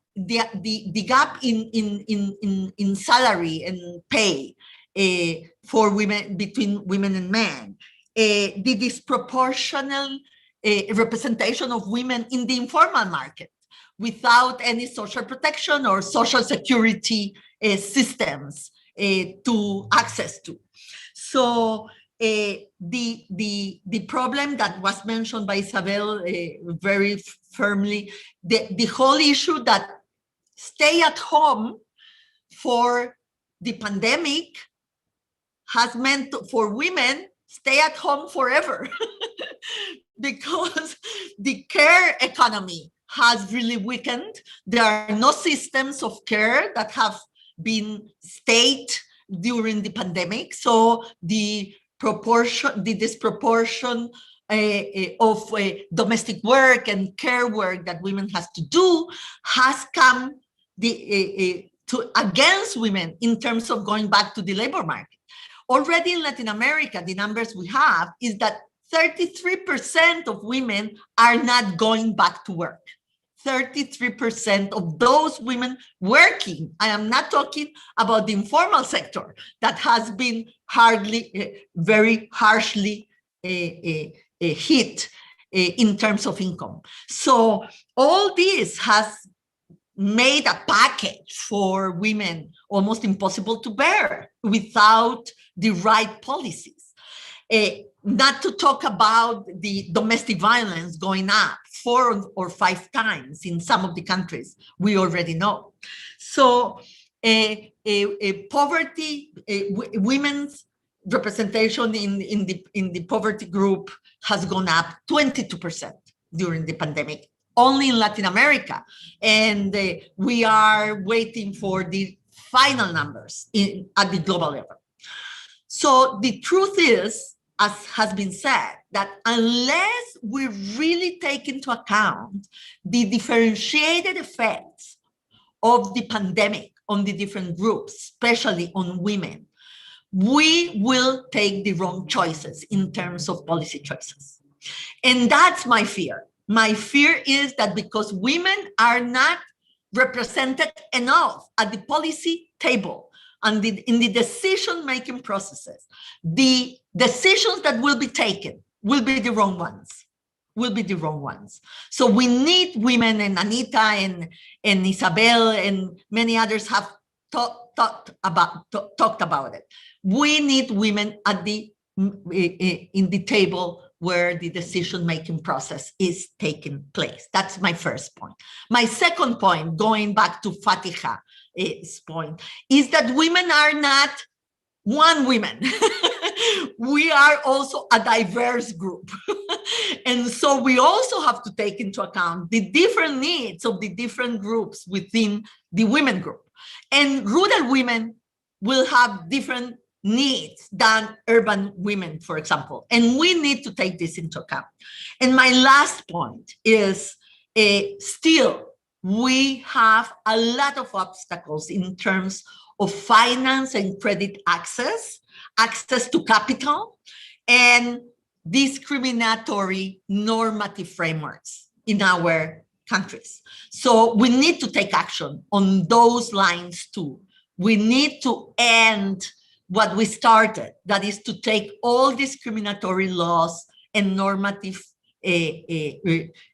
in salary and pay for women, between women and men, the disproportional representation of women in the informal market without any social protection or social security systems to access to. So the problem that was mentioned by Isabel very firmly, the whole issue that stay at home for the pandemic has meant for women stay at home forever because the care economy has really weakened. There are no systems of care that have been stayed during the pandemic. So the disproportion of domestic work and care work that women has to do has come against women in terms of going back to the labor market. Already in Latin America, the numbers we have is that 33% of women are not going back to work. 33% of those women working. I am not talking about the informal sector that has been very harshly hit in terms of income. So all this has made a package for women almost impossible to bear without the right policies. Not to talk about the domestic violence going up 4 or 5 times in some of the countries we already know. So poverty, women's representation in the poverty group has gone up 22% during the pandemic, only in Latin America. And we are waiting for the final numbers at the global level. So the truth is, as has been said, that unless we really take into account the differentiated effects of the pandemic on the different groups, especially on women, we will take the wrong choices in terms of policy choices. And that's my fear. My fear is that because women are not represented enough at the policy table and in the decision-making processes, the decisions that will be taken will be the wrong ones, So we need women, and Anita and Isabel and many others have talked about it. We need women at in the table where the decision-making process is taking place. That's my first point. My second point, going back to Fatiha's point, is that women are not one woman. We are also a diverse group. And so we also have to take into account the different needs of the different groups within the women group. And rural women will have different needs than urban women, for example. And we need to take this into account. And my last point is still, we have a lot of obstacles in terms of finance and credit access to capital, and discriminatory normative frameworks in our countries. So we need to take action on those lines too. We need to end what we started, that is to take all discriminatory laws and normative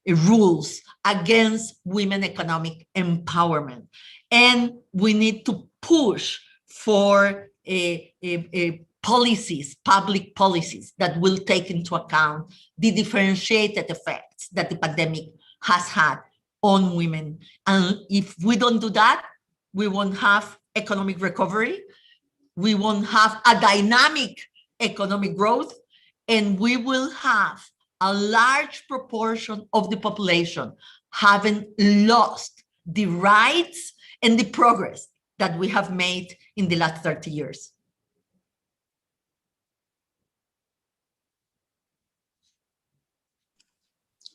rules against women economic empowerment. And we need to push for policies, public policies that will take into account the differentiated effects that the pandemic has had on women. And if we don't do that, we won't have economic recovery, we won't have a dynamic economic growth, and we will have a large proportion of the population having lost the rights and the progress that we have made in the last 30 years.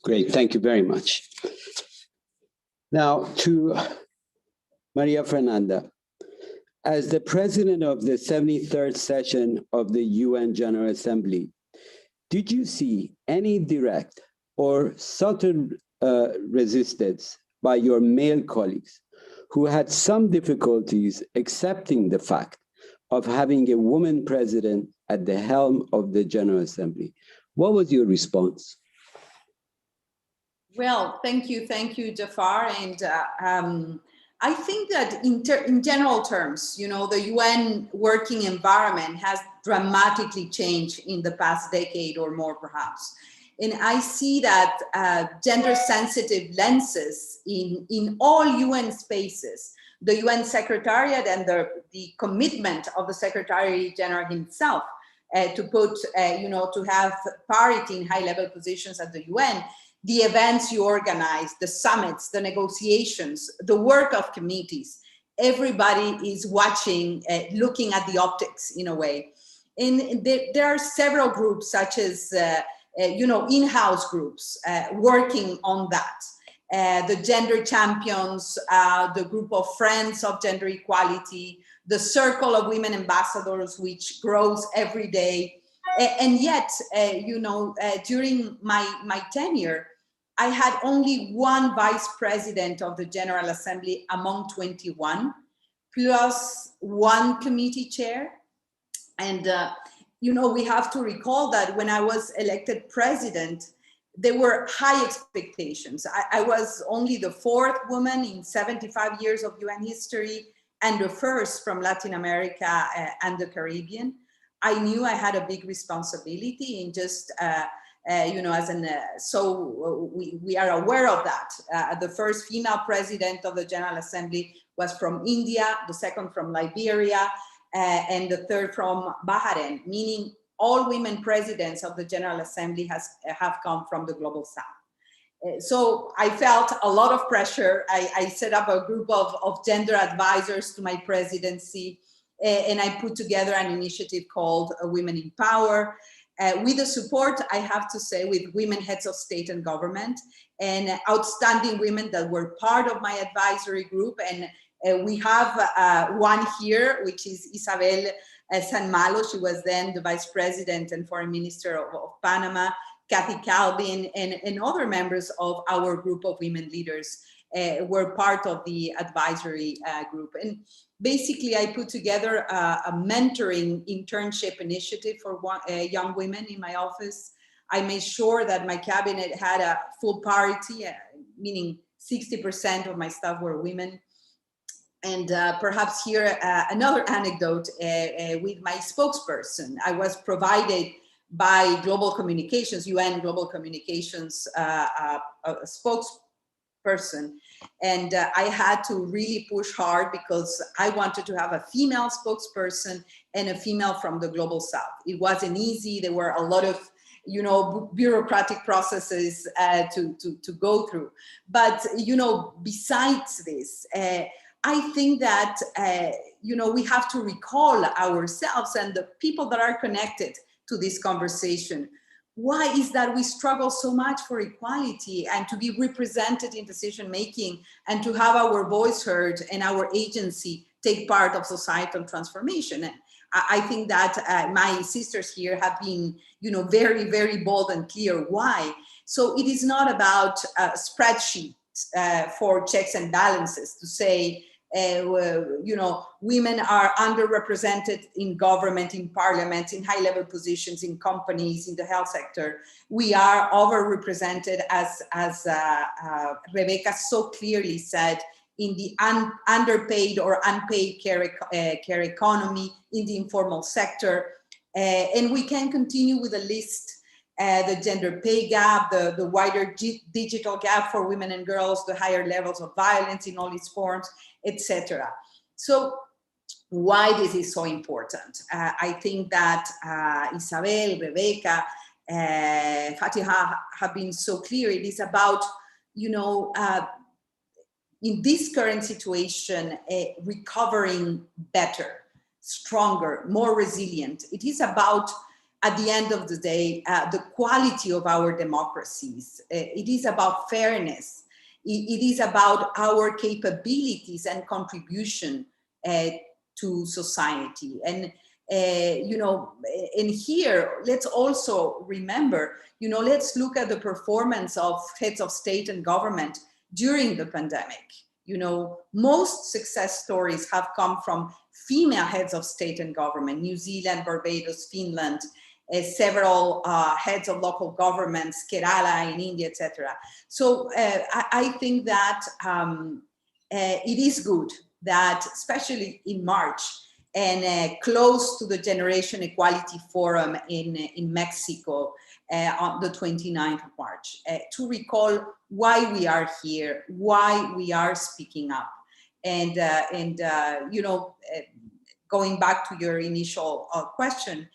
Great, thank you very much. Now to Maria Fernanda. As the president of the 73rd session of the UN General Assembly, did you see any direct or subtle resistance by your male colleagues who had some difficulties accepting the fact of having a woman president at the helm of the General Assembly? What was your response? Well, thank you, Jafar. And I think that in general terms, the UN working environment has dramatically changed in the past decade or more, perhaps. And I see that gender-sensitive lenses in all UN spaces, the UN Secretariat and the commitment of the Secretary General himself to put, to have parity in high-level positions at the UN, the events you organize, the summits, the negotiations, the work of committees, everybody is watching, looking at the optics in a way. And there are several groups such as, in-house groups working on that. The gender champions, the group of friends of gender equality, the circle of women ambassadors, which grows every day. And yet, during my tenure, I had only one vice president of the General Assembly among 21, plus one committee chair. And, we have to recall that when I was elected president, there were high expectations. I was only the fourth woman in 75 years of UN history and the first from Latin America and the Caribbean. I knew I had a big responsibility in just, so we are aware of that. The first female president of the General Assembly was from India, the second from Liberia, and the third from Bahrain, meaning all women presidents of the General Assembly have come from the Global South. So I felt a lot of pressure. I set up a group of gender advisors to my presidency, and I put together an initiative called Women in Power, with the support, I have to say, with women heads of state and government and outstanding women that were part of my advisory group. And we have one here, which is Isabel San Malo. She was then the vice president and foreign minister of Panama, Kathy Calvin, and other members of our group of women leaders were part of the advisory group. And basically, I put together a mentoring internship initiative for young women in my office. I made sure that my cabinet had a full parity, meaning 60% of my staff were women. And perhaps here, another anecdote with my spokesperson. I was provided by Global Communications, UN Global Communications a spokesperson. And I had to really push hard because I wanted to have a female spokesperson and a female from the Global South. It wasn't easy. There were a lot of bureaucratic processes to go through. But, besides this, I think that, we have to recall ourselves and the people that are connected to this conversation. Why is that we struggle so much for equality and to be represented in decision-making and to have our voice heard and our agency take part of societal transformation? And I think that my sisters here have been, very, very bold and clear why. So it is not about spreadsheets for checks and balances to say, women are underrepresented in government, in parliament, in high-level positions, in companies, in the health sector. We are overrepresented, as Rebecca so clearly said, in the underpaid or unpaid care economy, in the informal sector. And we can continue with a list. The gender pay gap, the wider digital gap for women and girls, the higher levels of violence in all its forms, etc. So why this is so important? I think that Isabel, Rebecca, Fatiha have been so clear. It is about, in this current situation, recovering better, stronger, more resilient. It is about, at the end of the day, the quality of our democracies. It is about fairness. It is about our capabilities and contribution to society. And, and here, let's also remember, let's look at the performance of heads of state and government during the pandemic. Most success stories have come from female heads of state and government, New Zealand, Barbados, Finland, several heads of local governments, Kerala in India, etc. So I think that it is good that, especially in March, and close to the Generation Equality Forum in Mexico on the 29th of March, to recall why we are here, why we are speaking up. And you know, going back to your initial question,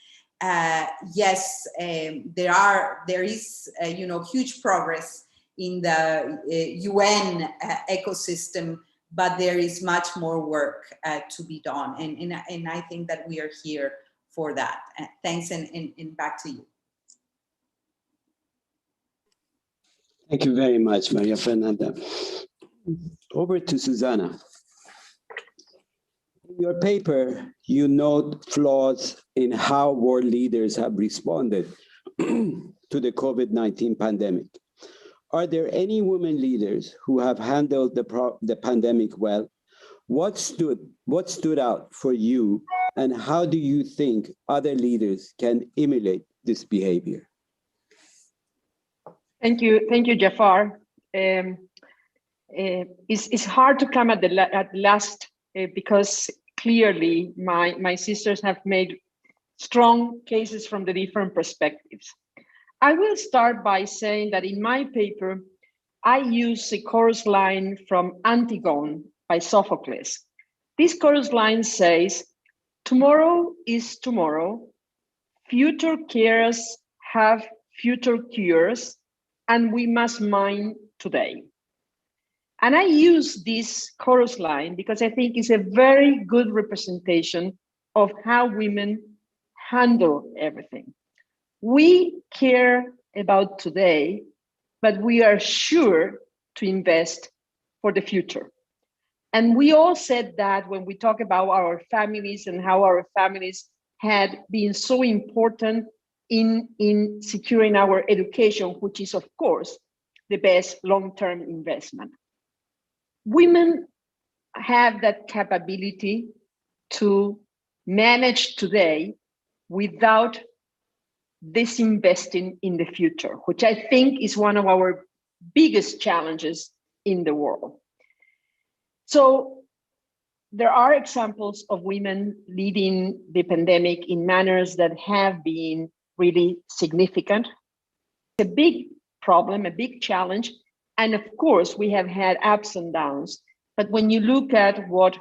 yes, there is you know, huge progress in the UN ecosystem, but there is much more work to be done. And I think that we are here for that. Thanks, and back to you. Thank you very much, Maria Fernanda. Over to Susanna. In your paper, you note flaws in how world leaders have responded to the COVID-19 pandemic. Are there any women leaders who have handled the pandemic well? What stood out for you, and how do you think other leaders can emulate this behavior? Thank you, Jafar. It's hard to come at the last because clearly my sisters have made strong cases from the different perspectives. I will start by saying that in my paper, I use a chorus line from Antigone by Sophocles. This chorus line says, "Tomorrow is tomorrow, future cares have future cures, and we must mind today." And I use this chorus line because I think it's a very good representation of how women handle everything. We care about today, but we are sure to invest for the future. And we all said that when we talk about our families and how our families had been so important in securing our education, which is, of course, the best long-term investment. Women have that capability to manage today without disinvesting in the future, which I think is one of our biggest challenges in the world. So there are examples of women leading the pandemic in manners that have been really significant. It's a big problem, a big challenge. And of course, we have had ups and downs. But when you look at what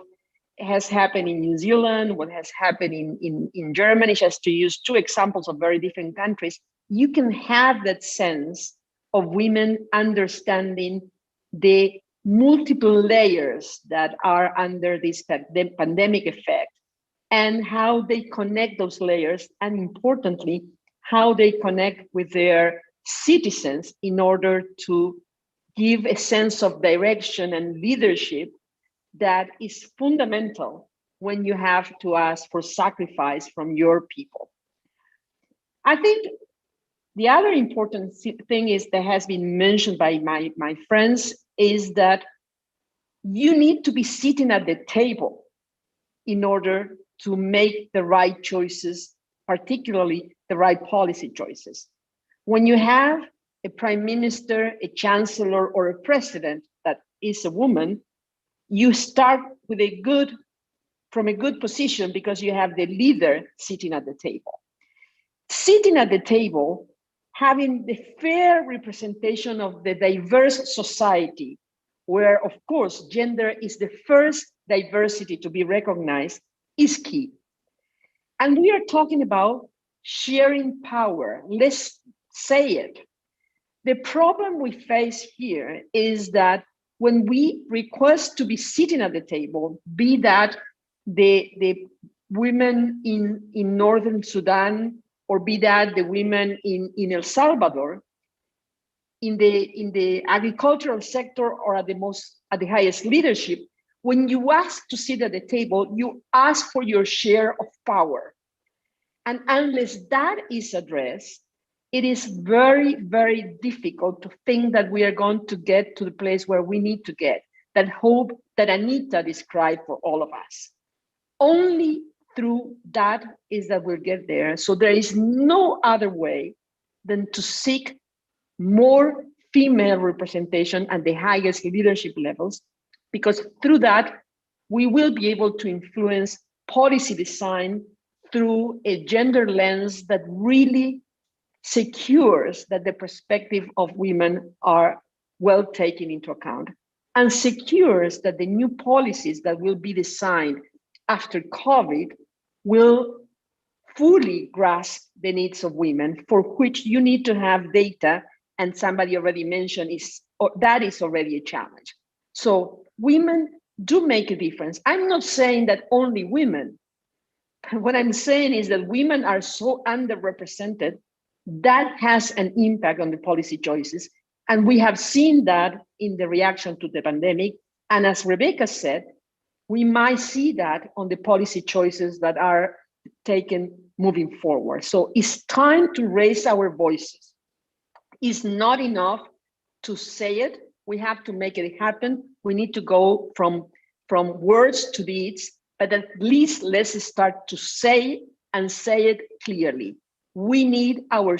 has happened in New Zealand, what has happened in Germany, just to use two examples of very different countries, you can have that sense of women understanding the multiple layers that are under this pandemic effect and how they connect those layers, and importantly, how they connect with their citizens in order to give a sense of direction and leadership that is fundamental when you have to ask for sacrifice from your people. I think the other important thing is that has been mentioned by my friends is that you need to be sitting at the table in order to make the right choices, particularly the right policy choices. When you have a prime minister, a chancellor, or a president that is a woman, you start with from a good position because you have the leader sitting at the table. Sitting at the table, having the fair representation of the diverse society, where of course gender is the first diversity to be recognized, is key. And we are talking about sharing power. Let's say it. The problem we face here is that when we request to be sitting at the table, be that the women in Northern Sudan, or be that the women in El Salvador, in the agricultural sector or at the highest leadership, when you ask to sit at the table, you ask for your share of power. And unless that is addressed, it is very, very difficult to think that we are going to get to the place where we need to get, that hope that Anita described for all of us. Only through that is that we'll get there. So there is no other way than to seek more female representation at the highest leadership levels, because through that, we will be able to influence policy design through a gender lens that really secures that the perspective of women are well taken into account, and secures that the new policies that will be designed after COVID will fully grasp the needs of women, for which you need to have data, and somebody already mentioned that is already a challenge. So women do make a difference. I'm not saying that only women. What I'm saying is that women are so underrepresented that has an impact on the policy choices. And we have seen that in the reaction to the pandemic. And as Rebecca said, we might see that on the policy choices that are taken moving forward. So it's time to raise our voices. It's not enough to say it. We have to make it happen. We need to go from words to deeds, but at least let's start to say and say it clearly. We need our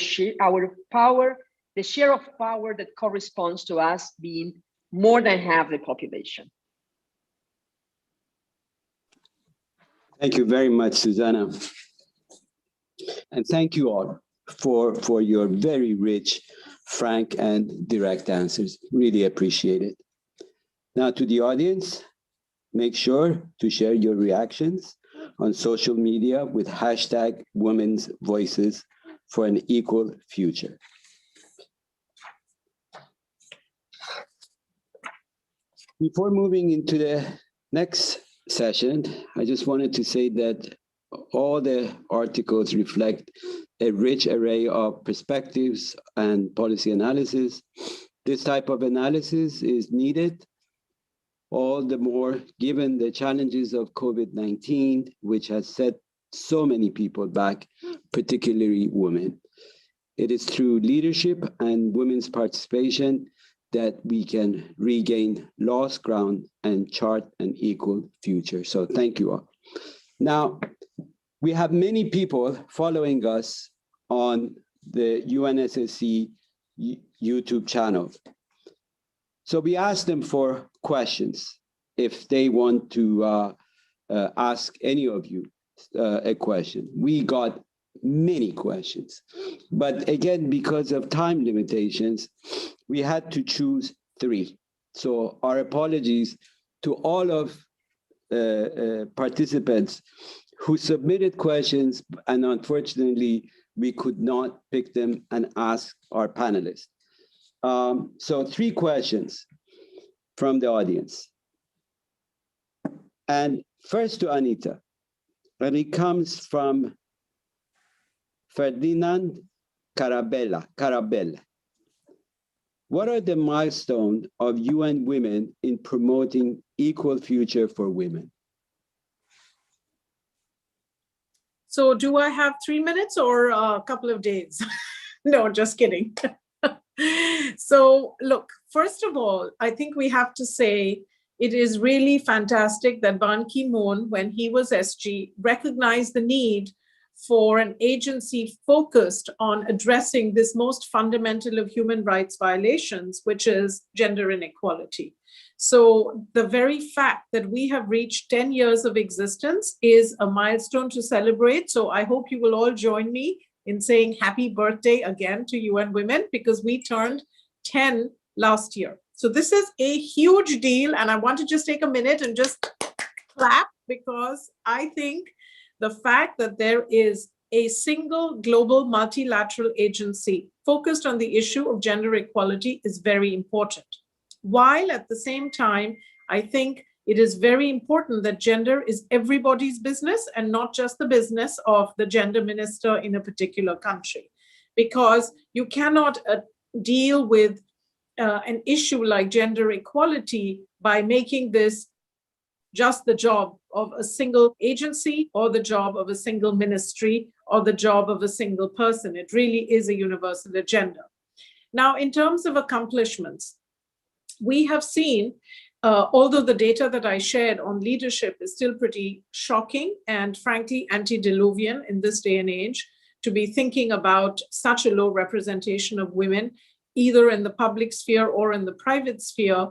power, the share of power that corresponds to us being more than half the population. Thank you very much, Susanna. And thank you all for your very rich, frank, and direct answers. Really appreciate it. Now to the audience, make sure to share your reactions on social media with hashtag Women's Voices for an Equal Future. Before moving into the next session, I just wanted to say that all the articles reflect a rich array of perspectives and policy analysis. This type of analysis is needed all the more given the challenges of COVID-19, which has set so many people back, particularly women. It is through leadership and women's participation that we can regain lost ground and chart an equal future. So thank you all. Now, we have many people following us on the UNSSC YouTube channel. So we asked them for questions if they want to ask any of you a question. We got many questions, but again, because of time limitations, we had to choose 3. So our apologies to all of participants who submitted questions, and unfortunately, we could not pick them and ask our panelists. So 3 questions from the audience. And first to Anita, and it comes from Ferdinand Carabella. What are the milestones of UN Women in promoting equal future for women? So do I have 3 minutes or a couple of days? No, just kidding. So look, first of all, I think we have to say it is really fantastic that Ban Ki-moon, when he was SG, recognized the need for an agency focused on addressing this most fundamental of human rights violations, which is gender inequality. So the very fact that we have reached 10 years of existence is a milestone to celebrate. So I hope you will all join me in saying happy birthday again to UN Women, because we turned 10 last year. So this is a huge deal. And I want to just take a minute and just clap, because I think the fact that there is a single global multilateral agency focused on the issue of gender equality is very important. While at the same time, I think it is very important that gender is everybody's business and not just the business of the gender minister in a particular country, because you cannot deal with an issue like gender equality by making this just the job of a single agency or the job of a single ministry or the job of a single person. It really is a universal agenda. Now, in terms of accomplishments, we have seen, although the data that I shared on leadership is still pretty shocking and frankly antediluvian in this day and age, to be thinking about such a low representation of women, either in the public sphere or in the private sphere,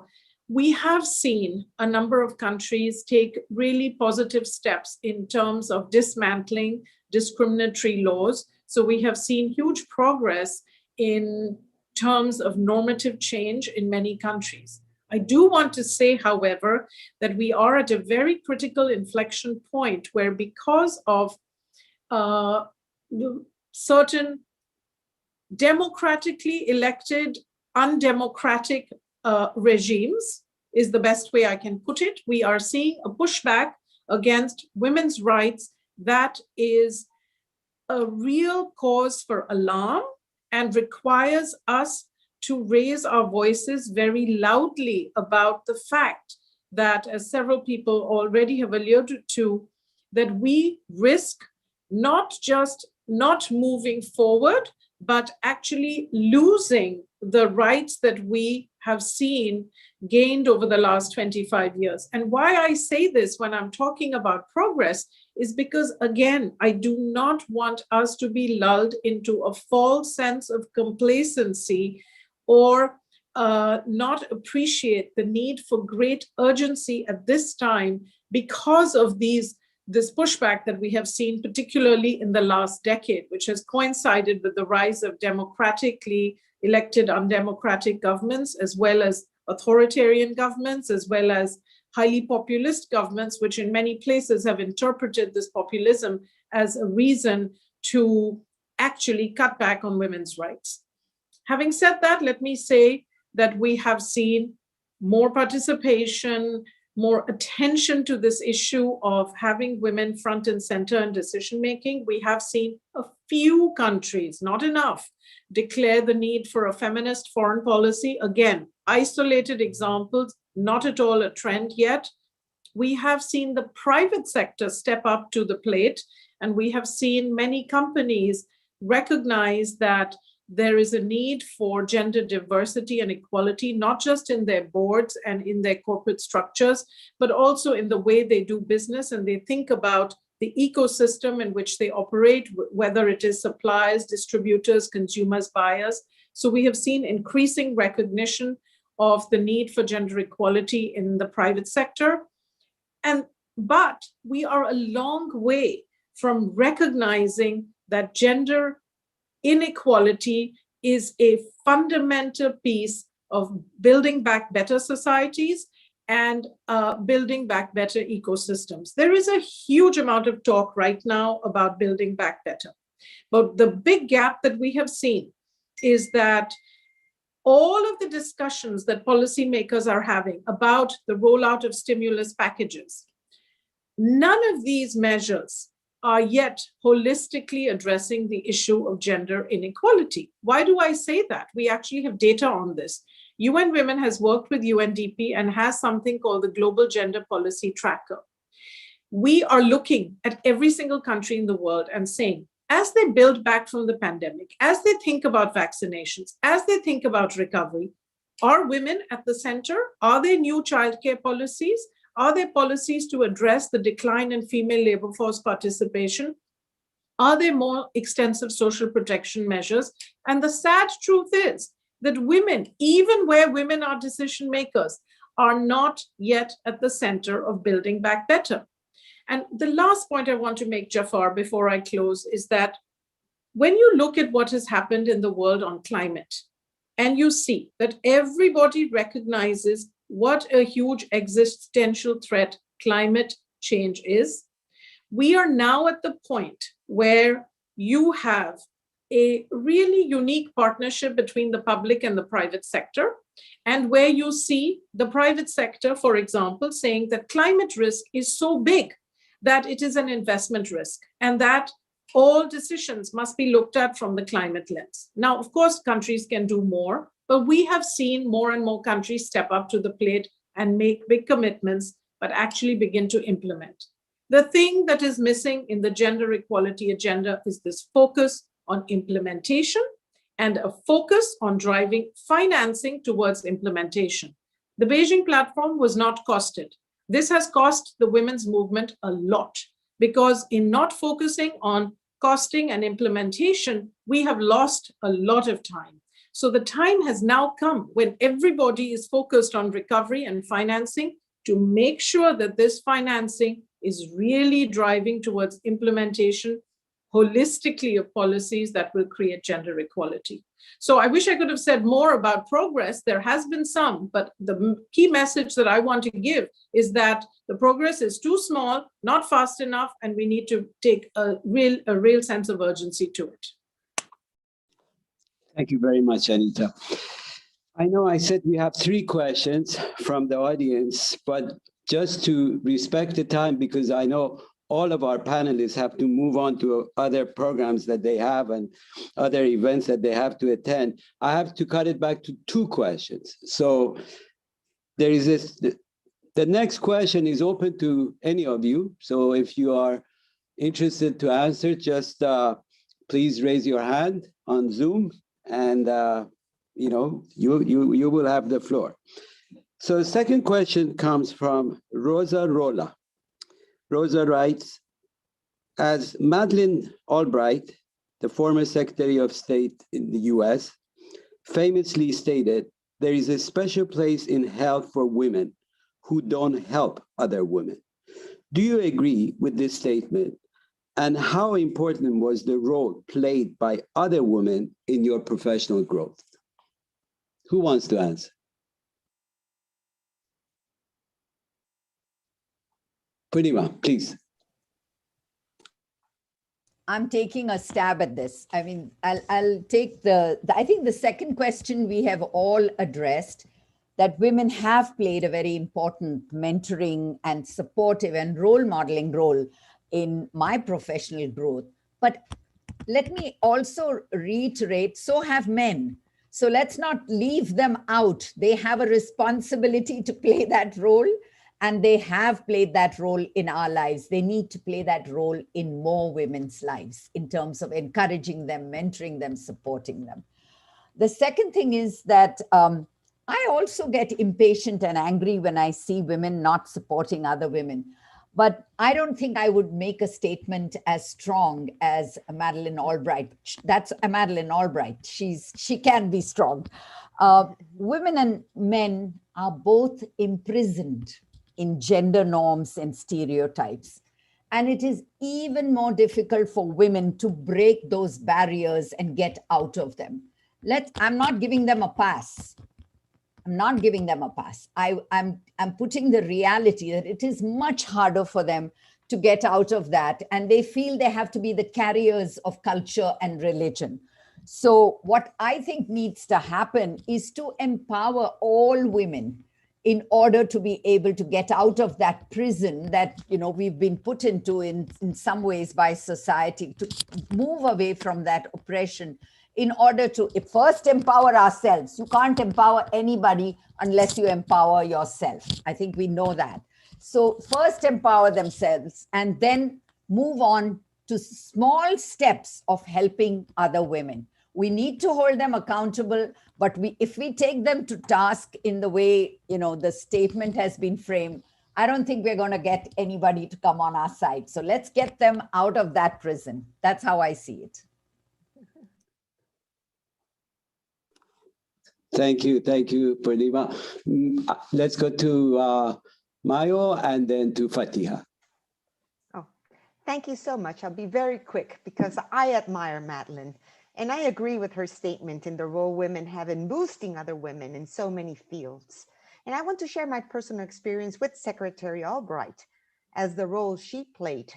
we have seen a number of countries take really positive steps in terms of dismantling discriminatory laws. So we have seen huge progress in terms of normative change in many countries. I do want to say, however, that we are at a very critical inflection point where, because of certain democratically elected, undemocratic regimes, is the best way I can put it, we are seeing a pushback against women's rights that is a real cause for alarm and requires us to raise our voices very loudly about the fact that, as several people already have alluded to, that we risk not just not moving forward, but actually losing the rights that we have seen gained over the last 25 years. And why I say this when I'm talking about progress is because, again, I do not want us to be lulled into a false sense of complacency or not appreciate the need for great urgency at this time because of this pushback that we have seen, particularly in the last decade, which has coincided with the rise of democratically elected undemocratic governments, as well as authoritarian governments, as well as highly populist governments, which in many places have interpreted this populism as a reason to actually cut back on women's rights. Having said that, let me say that we have seen more participation, more attention to this issue of having women front and center in decision-making. We have seen a few countries, not enough, declare the need for a feminist foreign policy. Again, isolated examples, not at all a trend yet. We have seen the private sector step up to the plate, and we have seen many companies recognize that there is a need for gender diversity and equality, not just in their boards and in their corporate structures, but also in the way they do business and they think about the ecosystem in which they operate, whether it is suppliers, distributors, consumers, buyers. So we have seen increasing recognition of the need for gender equality in the private sector. But we are a long way from recognizing that gender inequality is a fundamental piece of building back better societies and building back better ecosystems. There is a huge amount of talk right now about building back better. But the big gap that we have seen is that all of the discussions that policymakers are having about the rollout of stimulus packages, none of these measures are yet holistically addressing the issue of gender inequality. Why do I say that? We actually have data on this. UN Women has worked with UNDP and has something called the Global Gender Policy Tracker. We are looking at every single country in the world and saying, as they build back from the pandemic, as they think about vaccinations, as they think about recovery, are women at the center? Are there new childcare policies? Are there policies to address the decline in female labor force participation? Are there more extensive social protection measures? And the sad truth is that women, even where women are decision makers, are not yet at the center of building back better. And the last point I want to make, Jafar, before I close, is that when you look at what has happened in the world on climate, and you see that everybody recognizes what a huge existential threat climate change is, we are now at the point where you have a really unique partnership between the public and the private sector, and where you see the private sector, for example, saying that climate risk is so big that it is an investment risk and that all decisions must be looked at from the climate lens. Now, of course, countries can do more, but we have seen more and more countries step up to the plate and make big commitments, but actually begin to implement. The thing that is missing in the gender equality agenda is this focus on implementation and a focus on driving financing towards implementation. The Beijing platform was not costed. This has cost the women's movement a lot, because in not focusing on costing and implementation, we have lost a lot of time. So the time has now come when everybody is focused on recovery and financing to make sure that this financing is really driving towards implementation holistically of policies that will create gender equality. So I wish I could have said more about progress. There has been some, but the key message that I want to give is that the progress is too small, not fast enough, and we need to take a real sense of urgency to it. Thank you very much, Anita. I know I said we have 3 questions from the audience, but just to respect the time, because I know all of our panelists have to move on to other programs that they have and other events that they have to attend, I have to cut it back to 2 questions. So there is this, the next question is open to any of you. So if you are interested to answer, just please raise your hand on Zoom, and you know, you will have the floor. So the second question comes from Rosa Rolla. Rosa writes, as Madeleine Albright, the former Secretary of State in the US, famously stated, there is a special place in hell for women who don't help other women. Do you agree with this statement? And how important was the role played by other women in your professional growth? Who wants to answer? Purnima, please. I'm taking a stab at this. I mean, I'll take I think the second question we have all addressed, that women have played a very important mentoring and supportive and role modeling role in my professional growth. But let me also reiterate, so have men. So let's not leave them out. They have a responsibility to play that role, and they have played that role in our lives. They need to play that role in more women's lives in terms of encouraging them, mentoring them, supporting them. The second thing is that I also get impatient and angry when I see women not supporting other women. But I don't think I would make a statement as strong as Madeleine Albright. That's Madeleine Albright. She can be strong. Women and men are both imprisoned in gender norms and stereotypes. And it is even more difficult for women to break those barriers and get out of them. I'm not giving them a pass. I'm not giving them a pass. I'm putting the reality that it is much harder for them to get out of that. And they feel they have to be the carriers of culture and religion. So what I think needs to happen is to empower all women in order to be able to get out of that prison that, you know, we've been put into in some ways by society, to move away from that oppression, in order to first empower ourselves. You can't empower anybody unless you empower yourself. I think we know that. So first empower themselves and then move on to small steps of helping other women. We need to hold them accountable, but if we take them to task in the way, you know, the statement has been framed, I don't think we're going to get anybody to come on our side. So let's get them out of that prison. That's how I see it. Thank you, Purnima. Let's go to Mayo and then to Fatiha. Oh, thank you so much. I'll be very quick because I admire Madeleine, and I agree with her statement in the role women have in boosting other women in so many fields. And I want to share my personal experience with Secretary Albright as the role she played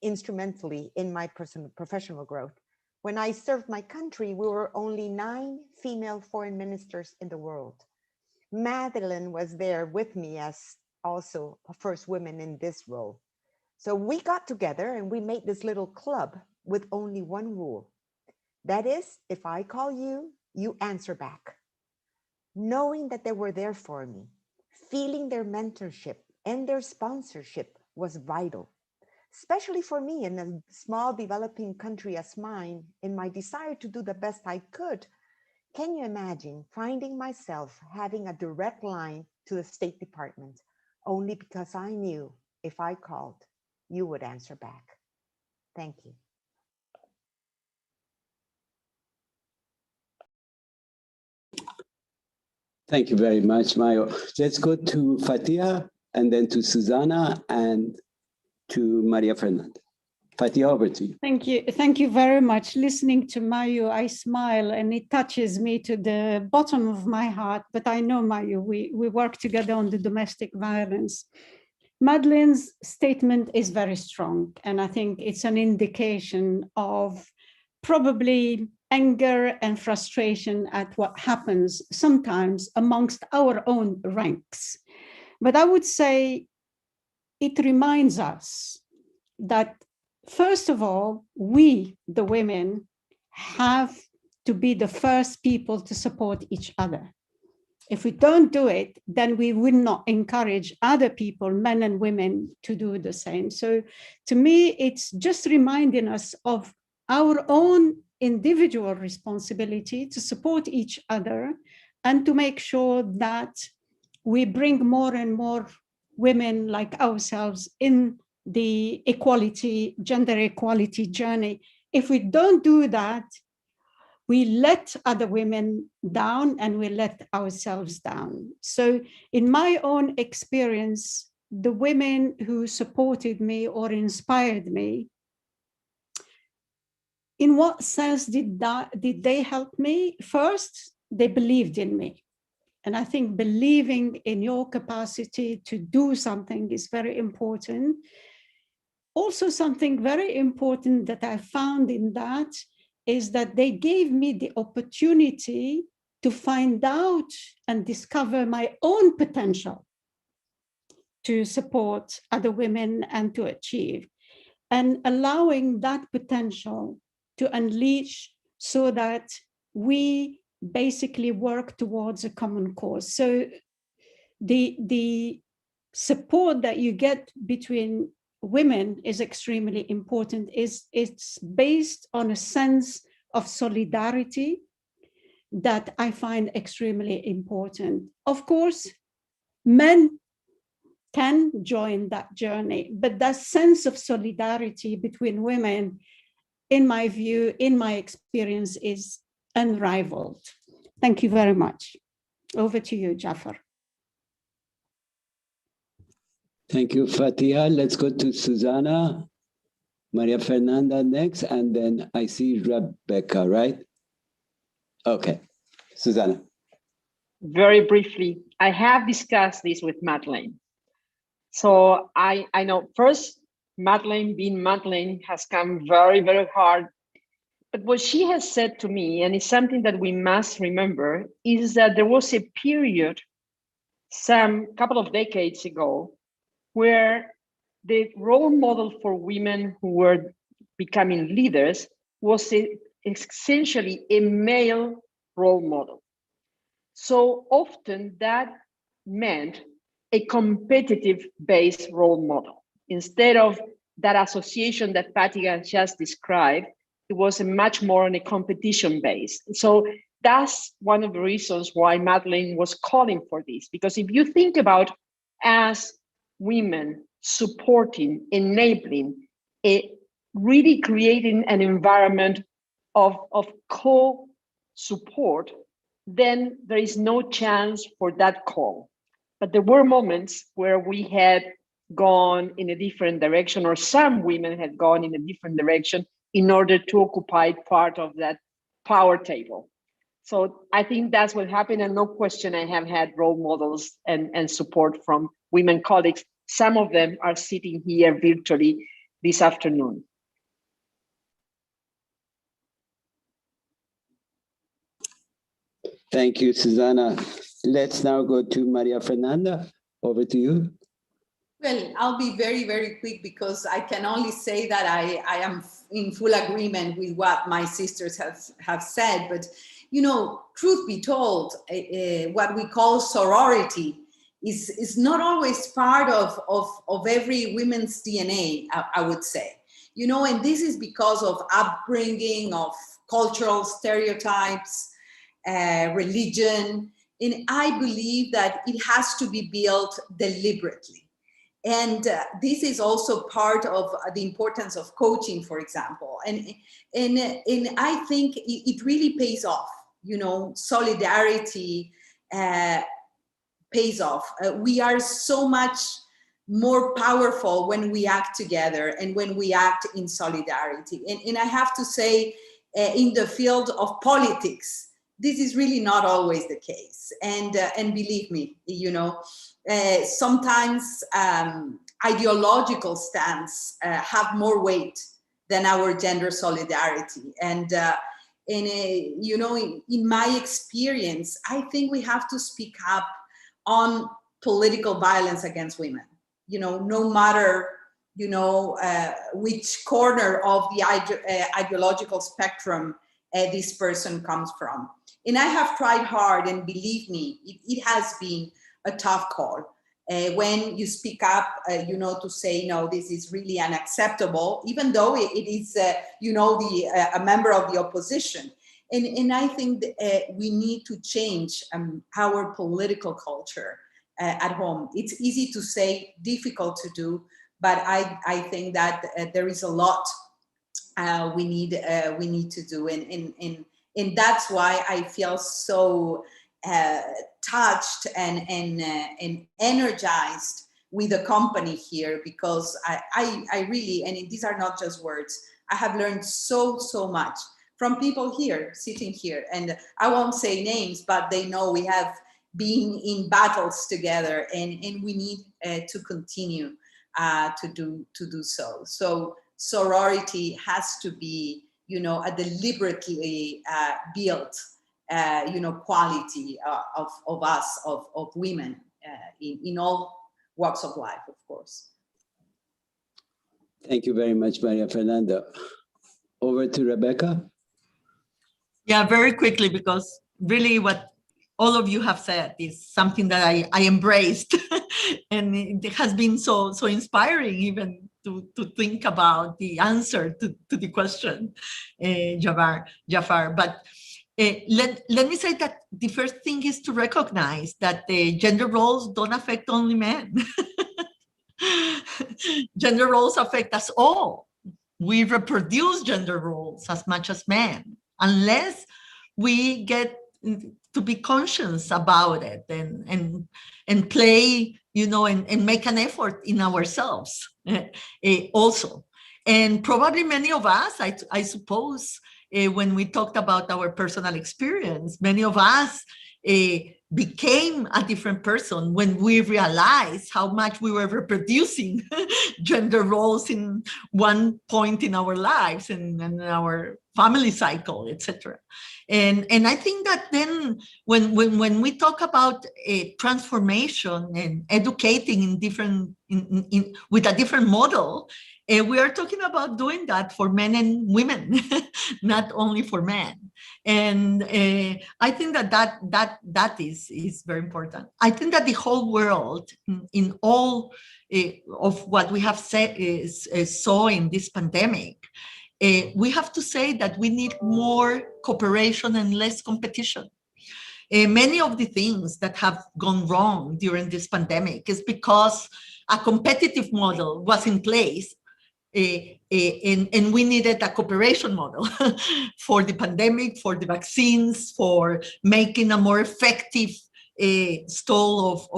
instrumentally in my professional growth. When I served my country, we were only 9 female foreign ministers in the world. Madeleine was there with me as also a first woman in this role. So we got together and we made this little club with only one rule. That is, if I call you, you answer back. Knowing that they were there for me, feeling their mentorship and their sponsorship was vital. Especially for me in a small developing country as mine, in my desire to do the best I could. Can you imagine finding myself having a direct line to the State Department only because I knew if I called, you would answer back? Thank you. Thank you very much, Mayo. Let's go to Fatia, and then to Susanna, and to Maria Fernanda. Fatia, over to you. Thank you. Thank you very much. Listening to Mayu, I smile and it touches me to the bottom of my heart. But I know, Mayu, we work together on the domestic violence. Madeleine's statement is very strong, and I think it's an indication of probably anger and frustration at what happens sometimes amongst our own ranks. But I would say it reminds us that, first of all, we, the women, have to be the first people to support each other. If we don't do it, then we will not encourage other people, men and women, to do the same. So to me, it's just reminding us of our own individual responsibility to support each other and to make sure that we bring more and more women like ourselves in the equality, gender equality journey. If we don't do that, we let other women down and we let ourselves down. So in my own experience, the women who supported me or inspired me, in what sense did they help me? First, they believed in me. And I think believing in your capacity to do something is very important. Also, something very important that I found in that is that they gave me the opportunity to find out and discover my own potential to support other women and to achieve, and allowing that potential to unleash so that we basically work towards a common cause. So the support that you get between women is extremely important. It's based on a sense of solidarity that I find extremely important. Of course, men can join that journey, but that sense of solidarity between women, in my view, in my experience, is unrivaled. Thank you very much. Over to you, Jafar. Thank you, Fatia. Let's go to Susanna, Maria Fernanda next, and then I see Rebecca, right? Okay, Susanna. Very briefly, I have discussed this with Madeleine. So I know first, Madeleine, being Madeleine, has come very, very hard. But what she has said to me, and it's something that we must remember, is that there was a period some couple of decades ago where the role model for women who were becoming leaders was essentially a male role model. So often that meant a competitive-based role model. Instead of that association that Fatia just described, it was a much more on a competition base. So that's one of the reasons why Madeleine was calling for this, because if you think about as women supporting, enabling, really creating an environment of co-support, then there is no chance for that call. But there were moments where we had gone in a different direction, or some women had gone in a different direction in order to occupy part of that power table. So I think that's what happened, and no question I have had role models and support from women colleagues. Some of them are sitting here virtually this afternoon. Thank you, Susanna. Let's now go to Maria Fernanda. Over to you. Well, I'll be very, very quick because I can only say that I am in full agreement with what my sisters have said. But, you know, truth be told, what we call sorority is not always part of every women's DNA, I would say. You know, and this is because of upbringing, of cultural stereotypes, religion. And I believe that it has to be built deliberately. And this is also part of the importance of coaching, for example. And I think it really pays off, you know, solidarity pays off. We are so much more powerful when we act together and when we act in solidarity. And I have to say, in the field of politics, this is really not always the case. And believe me, you know, sometimes ideological stance have more weight than our gender solidarity. And you know, in my experience, I think we have to speak up on political violence against women. You know, no matter, you know, which corner of the ideological spectrum this person comes from. And I have tried hard, and believe me, it has been a tough call. When you speak up, you know, to say, no, this is really unacceptable, even though it is, you know, a member of the opposition. And I think that, we need to change our political culture at home. It's easy to say, difficult to do, but I think that there is a lot we need to do, and that's why I feel so touched and energized with the company here, because I really, and these are not just words, I have learned so much from people here, sitting here, and I won't say names, but they know we have been in battles together, and we need to continue to do so. So sorority has to be, you know, a deliberately built, you know, quality of us, of women in all walks of life, of course. Thank you very much, Maria Fernanda. Over to Rebecca. Yeah, very quickly, because really what all of you have said is something that I embraced and it has been so inspiring even to think about the answer to the question, Jafar. But let me say that the first thing is to recognize that the gender roles don't affect only men. Gender roles affect us all. We reproduce gender roles as much as men, unless we get to be conscious about it and play, you know, and make an effort in ourselves also. And probably many of us, I suppose, when we talked about our personal experience, many of us became a different person when we realized how much we were reproducing gender roles in one point in our lives and our family cycle, etc. And I think that then when we talk about transformation and educating in different with a different model, we are talking about doing that for men and women, not only for men. And I think that is very important. I think that the whole world, in all of what we have saw in this pandemic, we have to say that we need more cooperation and less competition. Many of the things that have gone wrong during this pandemic is because a competitive model was in place, and we needed a cooperation model for the pandemic, for the vaccines, for making a more effective stall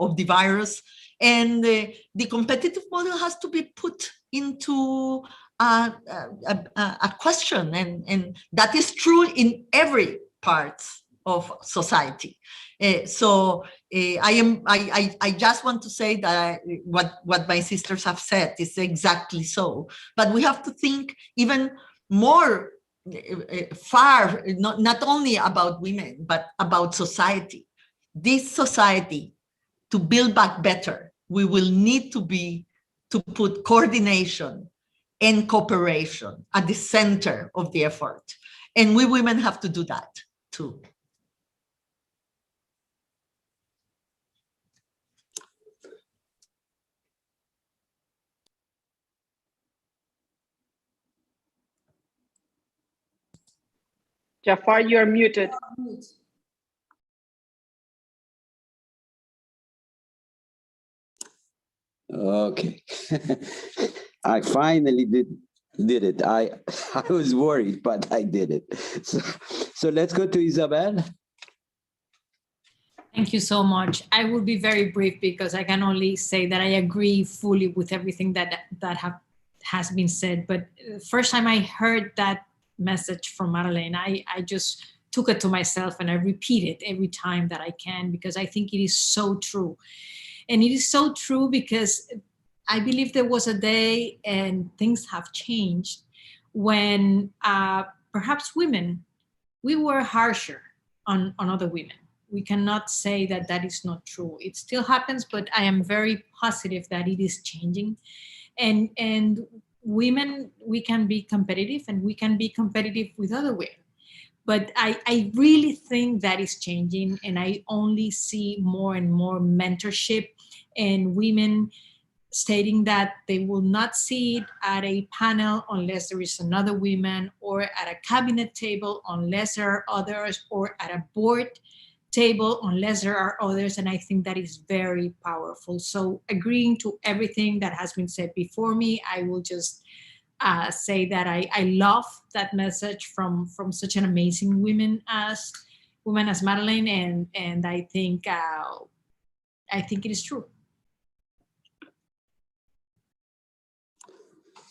of the virus. And the competitive model has to be put into a question, and that is true in every part of society. So I just want to say that what my sisters have said is exactly so. But we have to think even more far, not only about women, but about society. This society, to build back better, we will need to put coordination and cooperation at the center of the effort. And we women have to do that too. Jafar, you are muted. Okay. I finally did it. I was worried, but I did it. So let's go to Isabel. Thank you so much. I will be very brief because I can only say that I agree fully with everything that has been said. But the first time I heard that message from Madeleine, I just took it to myself and I repeat it every time that I can, because I think it is so true. And it is so true because I believe there was a day, and things have changed, when perhaps women, we were harsher on other women. We cannot say that that is not true. It still happens, but I am very positive that it is changing. And women, we can be competitive, and we can be competitive with other women. But I really think that is changing, and I only see more and more mentorship and women stating that they will not sit at a panel unless there is another woman, or at a cabinet table unless there are others, or at a board table unless there are others. And I think that is very powerful. So agreeing to everything that has been said before me, I will just say that I love that message from such an amazing woman as Madeleine, and I think it is true.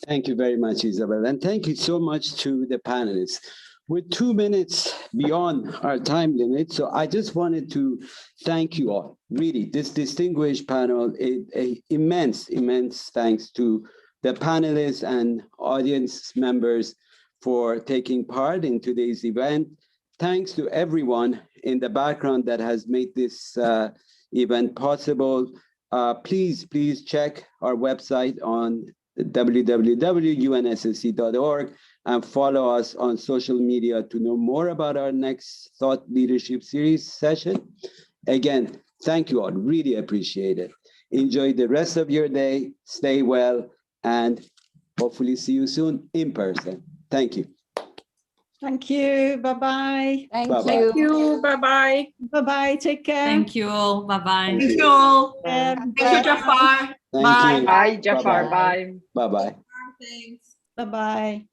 Thank you very much, Isabel. And thank you so much to the panelists. We're 2 minutes beyond our time limit, so I just wanted to thank you all. Really, this distinguished panel, immense thanks to the panelists and audience members for taking part in today's event. Thanks to everyone in the background that has made this event possible. Please check our website on www.unssc.org and follow us on social media to know more about our next Thought Leadership Series session. Again, thank you all, really appreciate it. Enjoy the rest of your day, stay well, and hopefully see you soon in person. Thank you. Thank you. Bye-bye. Thank Bye-bye. you. Thank you. Bye-bye. Bye-bye. Take care. Thank you all. Bye-bye. Thank you all. And Thank you, Jafar. Thank Bye. you. Bye, Jafar. Bye-bye. Bye. Bye-bye. Thanks. bye-bye.